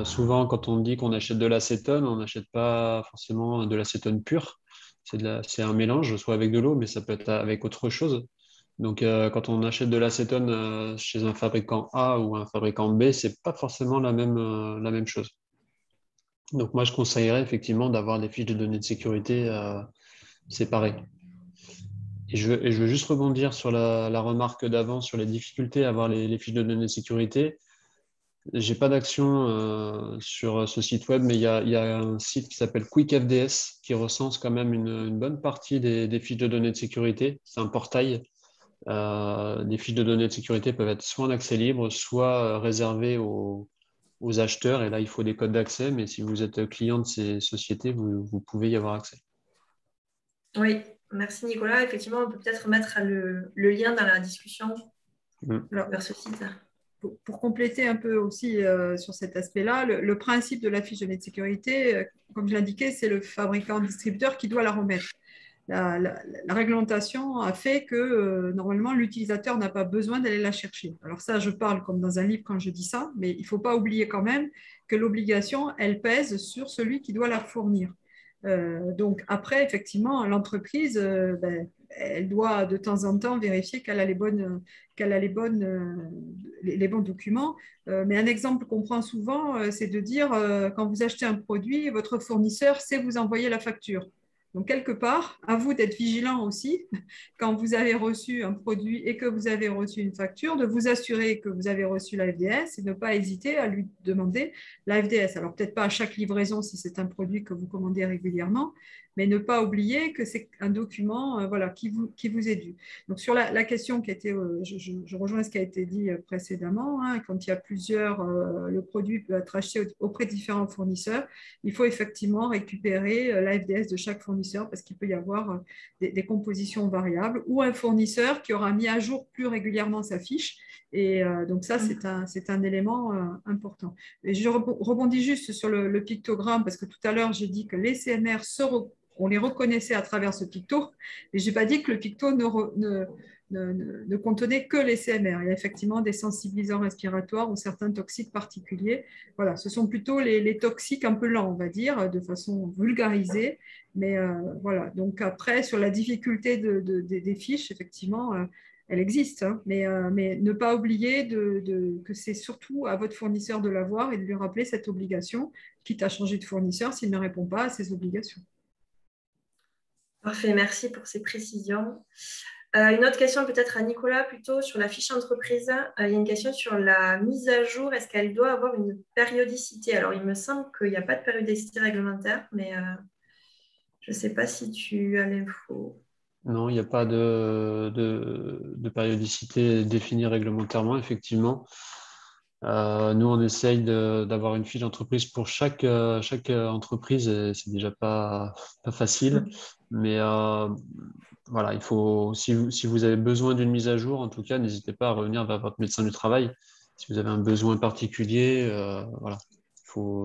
Souvent, quand on dit qu'on achète de l'acétone, on n'achète pas forcément de l'acétone pur. C'est un mélange, soit avec de l'eau, mais ça peut être avec autre chose. Donc, quand on achète de l'acétone chez un fabricant A ou un fabricant B, ce n'est pas forcément la même chose. Donc, moi, je conseillerais effectivement d'avoir des fiches de données de sécurité séparées. Et je veux juste rebondir sur la remarque d'avant sur les difficultés à avoir les fiches de données de sécurité. Je n'ai pas d'action sur ce site web, mais il y a un site qui s'appelle QuickFDS qui recense quand même une bonne partie des fiches de données de sécurité. C'est un portail. Les fiches de données de sécurité peuvent être soit en accès libre, soit réservées aux acheteurs. Et là, il faut des codes d'accès. Mais si vous êtes client de ces sociétés, vous pouvez y avoir accès. Oui, merci Nicolas. Effectivement, on peut peut-être mettre le lien dans la discussion vers ce site. Pour compléter un peu aussi sur cet aspect-là, le principe de la fiche de données de sécurité, comme je l'indiquais, c'est le fabricant-distributeur qui doit la remettre. La réglementation a fait que normalement l'utilisateur n'a pas besoin d'aller la chercher. Alors ça, je parle comme dans un livre quand je dis ça, mais il ne faut pas oublier quand même que l'obligation, elle pèse sur celui qui doit la fournir. Donc après, effectivement, l'entreprise, elle doit de temps en temps vérifier qu'elle a les bons documents. Mais un exemple qu'on prend souvent, c'est de dire quand vous achetez un produit, votre fournisseur sait vous envoyer la facture. Donc, quelque part, à vous d'être vigilant aussi, quand vous avez reçu un produit et que vous avez reçu une facture, de vous assurer que vous avez reçu la FDS et ne pas hésiter à lui demander la FDS. Alors, peut-être pas à chaque livraison si c'est un produit que vous commandez régulièrement, mais ne pas oublier que c'est un document voilà, qui vous est dû. Donc, sur la question qui a été, je rejoins ce qui a été dit précédemment, hein, quand il y a plusieurs, le produit peut être acheté auprès de différents fournisseurs, il faut effectivement récupérer la FDS de chaque fournisseur parce qu'il peut y avoir des compositions variables ou un fournisseur qui aura mis à jour plus régulièrement sa fiche. Et donc ça, c'est un élément important. Et je rebondis juste sur le pictogramme parce que tout à l'heure, j'ai dit que les CMR on les reconnaissait à travers ce picto, mais je n'ai pas dit que le picto ne contenait que les CMR. Il y a effectivement des sensibilisants respiratoires ou certains toxiques particuliers. Voilà, ce sont plutôt les toxiques un peu lents, on va dire, de façon vulgarisée. Mais voilà, donc après, sur la difficulté des fiches, effectivement, elle existe, hein, mais ne pas oublier que c'est surtout à votre fournisseur de l'avoir et de lui rappeler cette obligation, quitte à changer de fournisseur s'il ne répond pas à ses obligations. Parfait, merci pour ces précisions. Une autre question peut-être à Nicolas, plutôt sur la fiche entreprise. Il y a une question sur la mise à jour. Est-ce qu'elle doit avoir une périodicité? Alors, il me semble qu'il n'y a pas de périodicité réglementaire, mais je ne sais pas si tu as l'info. Non, il n'y a pas de périodicité définie réglementairement, effectivement. Nous, on essaye d'avoir une fiche d'entreprise pour chaque entreprise et c'est déjà pas facile. Mais voilà, il faut, si vous avez besoin d'une mise à jour, en tout cas, n'hésitez pas à revenir vers votre médecin du travail. Si vous avez un besoin particulier, voilà,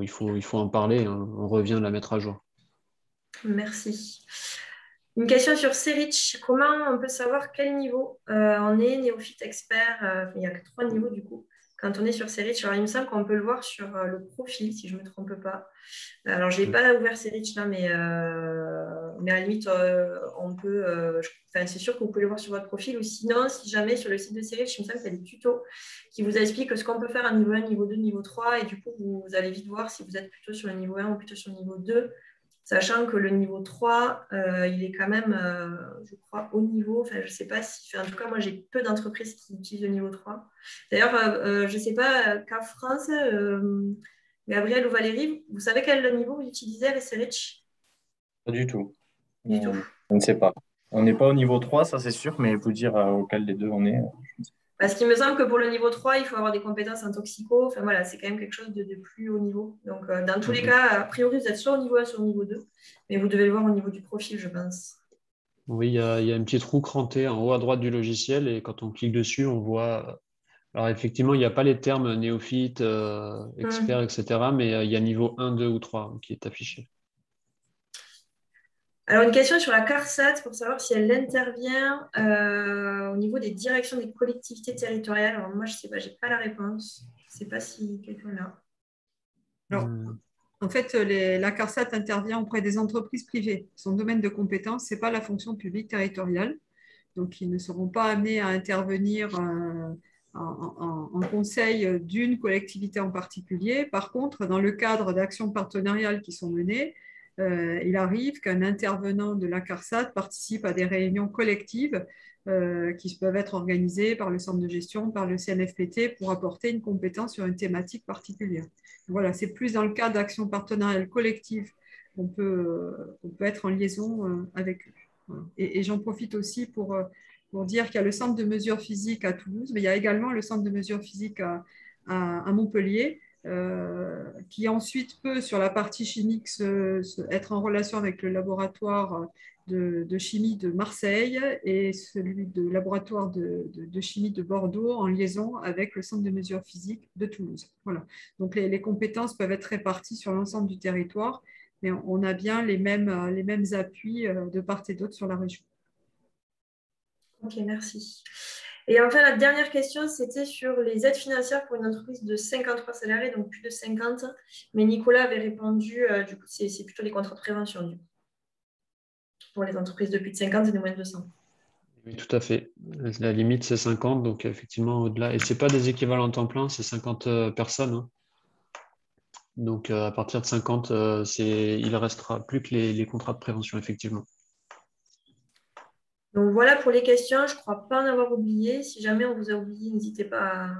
il faut en parler. On revient la mettre à jour. Merci. Une question sur C-REACH. Comment on peut savoir quel niveau on est, néophyte, expert? Il n'y a que 3 niveaux du coup. Quand on est sur C-REACH, alors il me semble qu'on peut le voir sur le profil, si je ne me trompe pas. Alors, je n'ai pas ouvert C-REACH là, mais à la limite, on peut. C'est sûr que vous pouvez le voir sur votre profil, ou sinon, si jamais sur le site de C-REACH, il me semble qu'il y a des tutos qui vous expliquent ce qu'on peut faire à niveau 1, niveau 2, niveau 3, et du coup, vous allez vite voir si vous êtes plutôt sur le niveau 1 ou plutôt sur le niveau 2. Sachant que le niveau 3, il est quand même, je crois, haut niveau. Enfin, je ne sais pas si... en tout cas, moi, j'ai peu d'entreprises qui utilisent le niveau 3. D'ailleurs, je ne sais pas, qu'à France, Gabriel ou Valérie, vous savez quel niveau vous utilisez avec C-REACH? Pas du tout. Du tout. Je ne sais pas. On n'est pas au niveau 3, ça c'est sûr, mais vous dire auquel des deux on est, je ne sais pas. Parce qu'il me semble que pour le niveau 3, il faut avoir des compétences en toxico. Enfin voilà, c'est quand même quelque chose de plus haut niveau. Donc, dans tous les cas, a priori, vous êtes soit au niveau 1, soit au niveau 2. Mais vous devez le voir au niveau du profil, je pense. Oui, il y a une petite roue crantée en haut à droite du logiciel et quand on clique dessus, on voit. Alors, effectivement, il n'y a pas les termes néophyte, expert, etc. Mais il y a niveau 1, 2 ou 3 qui est affiché. Alors, une question sur la CARSAT pour savoir si elle intervient au niveau des directions des collectivités territoriales. Alors, moi, je ne sais pas, je n'ai pas la réponse. Je ne sais pas si quelqu'un l'a. Alors, en fait, la CARSAT intervient auprès des entreprises privées. Son domaine de compétence, ce n'est pas la fonction publique territoriale. Donc, ils ne seront pas amenés à intervenir en conseil d'une collectivité en particulier. Par contre, dans le cadre d'actions partenariales qui sont menées, il arrive qu'un intervenant de la CARSAT participe à des réunions collectives qui peuvent être organisées par le centre de gestion, par le CNFPT pour apporter une compétence sur une thématique particulière. Voilà, c'est plus dans le cadre d'actions partenariales collectives qu'on peut être en liaison avec eux. Voilà. Et j'en profite aussi pour dire qu'il y a le centre de mesure physique à Toulouse, mais il y a également le centre de mesure physique à Montpellier, qui ensuite peut, sur la partie chimique, être en relation avec le laboratoire de chimie de Marseille et celui de laboratoire de chimie de Bordeaux en liaison avec le centre de mesure physique de Toulouse. Voilà. Donc les compétences peuvent être réparties sur l'ensemble du territoire, mais on a bien les mêmes appuis de part et d'autre sur la région. Ok, merci. Et enfin, la dernière question, c'était sur les aides financières pour une entreprise de 53 salariés, donc plus de 50. Mais Nicolas avait répondu, du coup, c'est plutôt les contrats de prévention, du coup, pour les entreprises de plus de 50 et de moins de 200. Oui, tout à fait. La limite, c'est 50, donc effectivement, au-delà. Et ce n'est pas des équivalents temps plein, c'est 50 personnes, hein. Donc, à partir de 50, il ne restera plus que les contrats de prévention, effectivement. Donc voilà pour les questions. Je ne crois pas en avoir oublié. Si jamais on vous a oublié, n'hésitez pas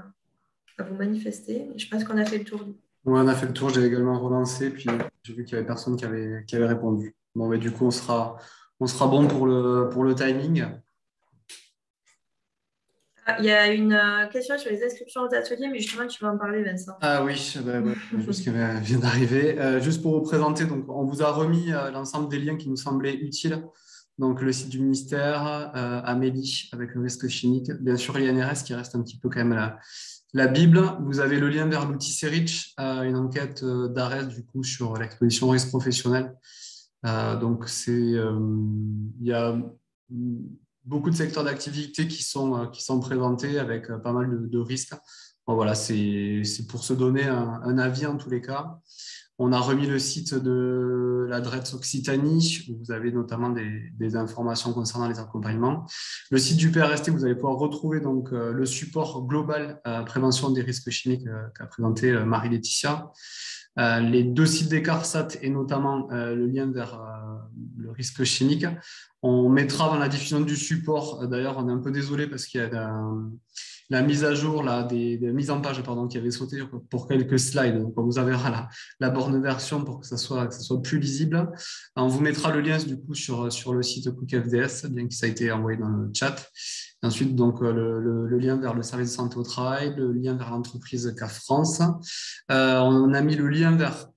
à vous manifester. Je pense qu'on a fait le tour. Ouais, on a fait le tour, j'ai également relancé, puis j'ai vu qu'il n'y avait personne qui avait répondu. Bon, mais du coup, on sera bon pour le timing. Ah, il y a une question sur les inscriptions aux ateliers, mais justement, tu vas en parler, Vincent. Ah oui, bah, ouais, juste qui vient d'arriver. Juste pour vous présenter, donc, on vous a remis l'ensemble des liens qui nous semblaient utiles. Donc, le site du ministère, Amélie avec le risque chimique, bien sûr l'INRS qui reste un petit peu quand même la Bible. Vous avez le lien vers l'outil CERICH, une enquête d'ARES du coup sur l'exposition au risque professionnel. Donc, il y a beaucoup de secteurs d'activité qui sont présentés avec pas mal de risques. Bon, voilà, c'est pour se donner un avis en tous les cas. On a remis le site de la DRETS Occitanie, où vous avez notamment des informations concernant les accompagnements. Le site du PRST, vous allez pouvoir retrouver donc, le support global prévention des risques chimiques qu'a présenté Marie-Laetitia. Les 2 sites des CARSAT et notamment le lien vers le risque chimique. On mettra dans la diffusion du support, d'ailleurs on est un peu désolé parce qu'il y a la mise à jour, des mises en page qui avait sauté pour quelques slides. Donc, on vous enverra la borne version pour que ça soit plus lisible. On vous mettra le lien du coup sur le site QuickFDS, bien que ça a été envoyé dans le chat. Et ensuite, donc, le lien vers le service de santé au travail, le lien vers l'entreprise CAF France. On a mis le lien vers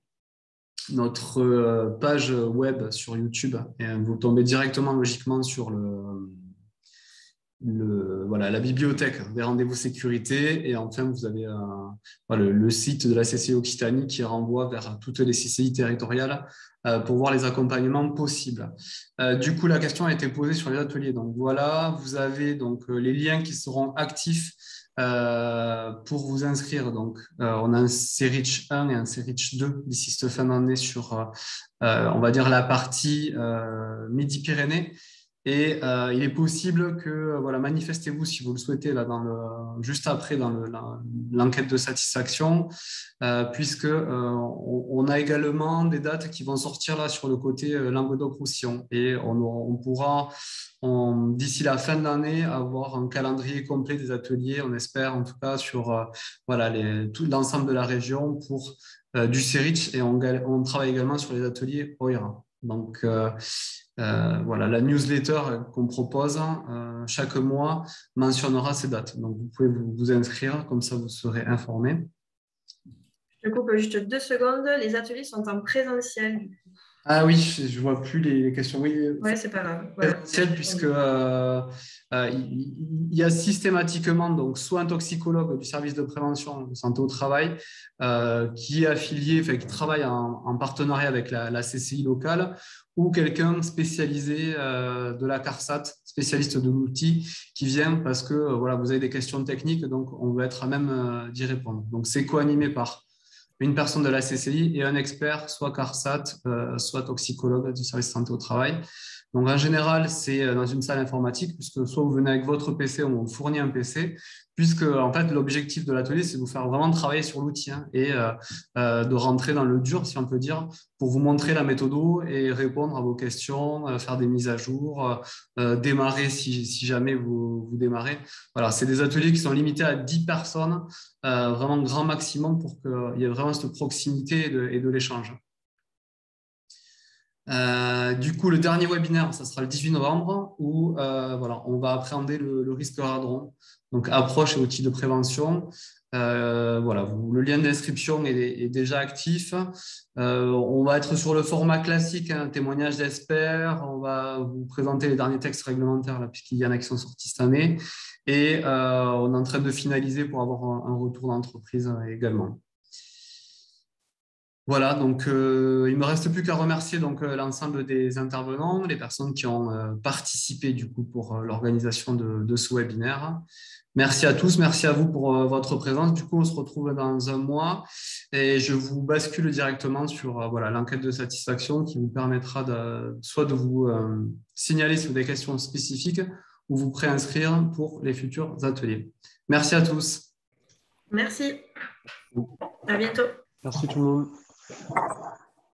notre page web sur YouTube et vous tombez directement logiquement sur la bibliothèque des rendez-vous sécurité. Et enfin, vous avez le site de la CCI Occitanie qui renvoie vers toutes les CCI territoriales pour voir les accompagnements possibles. Du coup, la question a été posée sur les ateliers. Donc voilà, vous avez donc les liens qui seront actifs pour vous inscrire. Donc, on a un CERICH 1 et un CERICH 2 d'ici cette fin d'année sur, on va dire, la partie Midi-Pyrénées. Et il est possible que, manifestez-vous si vous le souhaitez là, juste après dans l'enquête de satisfaction, puisque on a également des dates qui vont sortir là sur le côté Languedoc-Roussillon. Et on pourra, d'ici la fin de l'année, avoir un calendrier complet des ateliers, on espère en tout cas, sur tout l'ensemble de la région pour du CERICH. Et on travaille également sur les ateliers OIRA. Donc, la newsletter qu'on propose chaque mois mentionnera ces dates. Donc, vous pouvez vous inscrire, comme ça vous serez informé. Je coupe juste 2 secondes. Les ateliers sont en présentiel. Ah oui, je ne vois plus les questions. Oui, ouais, c'est pas grave. Présentiel, puisque il y a systématiquement donc, soit un toxicologue du service de prévention de santé au travail qui est affilié, qui travaille en partenariat avec la CCI locale, ou quelqu'un spécialisé de la CARSAT, spécialiste de l'outil, qui vient parce que vous avez des questions techniques, donc on veut être à même d'y répondre. Donc c'est co-animé par une personne de la CCI et un expert, soit CARSAT, soit toxicologue du service de santé au travail. Donc, en général, c'est dans une salle informatique, puisque soit vous venez avec votre PC ou on vous fournit un PC, puisque en fait, l'objectif de l'atelier, c'est de vous faire vraiment travailler sur l'outil et de rentrer dans le dur, si on peut dire, pour vous montrer la méthode et répondre à vos questions, faire des mises à jour, démarrer si jamais vous démarrez. Voilà, c'est des ateliers qui sont limités à 10 personnes, vraiment grand maximum pour qu'il y ait vraiment cette proximité et de l'échange. Du coup, le dernier webinaire, ça sera le 18 novembre, où on va appréhender le risque radon, donc approche et outils de prévention. Le lien d'inscription est déjà actif. On va être sur le format classique, témoignage d'experts. On va vous présenter les derniers textes réglementaires, puisqu'il y en a qui sont sortis cette année. Et on est en train de finaliser pour avoir un retour d'entreprise également. Voilà, donc il ne me reste plus qu'à remercier l'ensemble des intervenants, les personnes qui ont participé du coup pour l'organisation de ce webinaire. Merci à tous, merci à vous pour votre présence. Du coup, on se retrouve dans un mois et je vous bascule directement sur l'enquête de satisfaction qui vous permettra soit de vous signaler si vous avez des questions spécifiques ou vous préinscrire pour les futurs ateliers. Merci à tous. Merci. À bientôt. Merci tout le monde.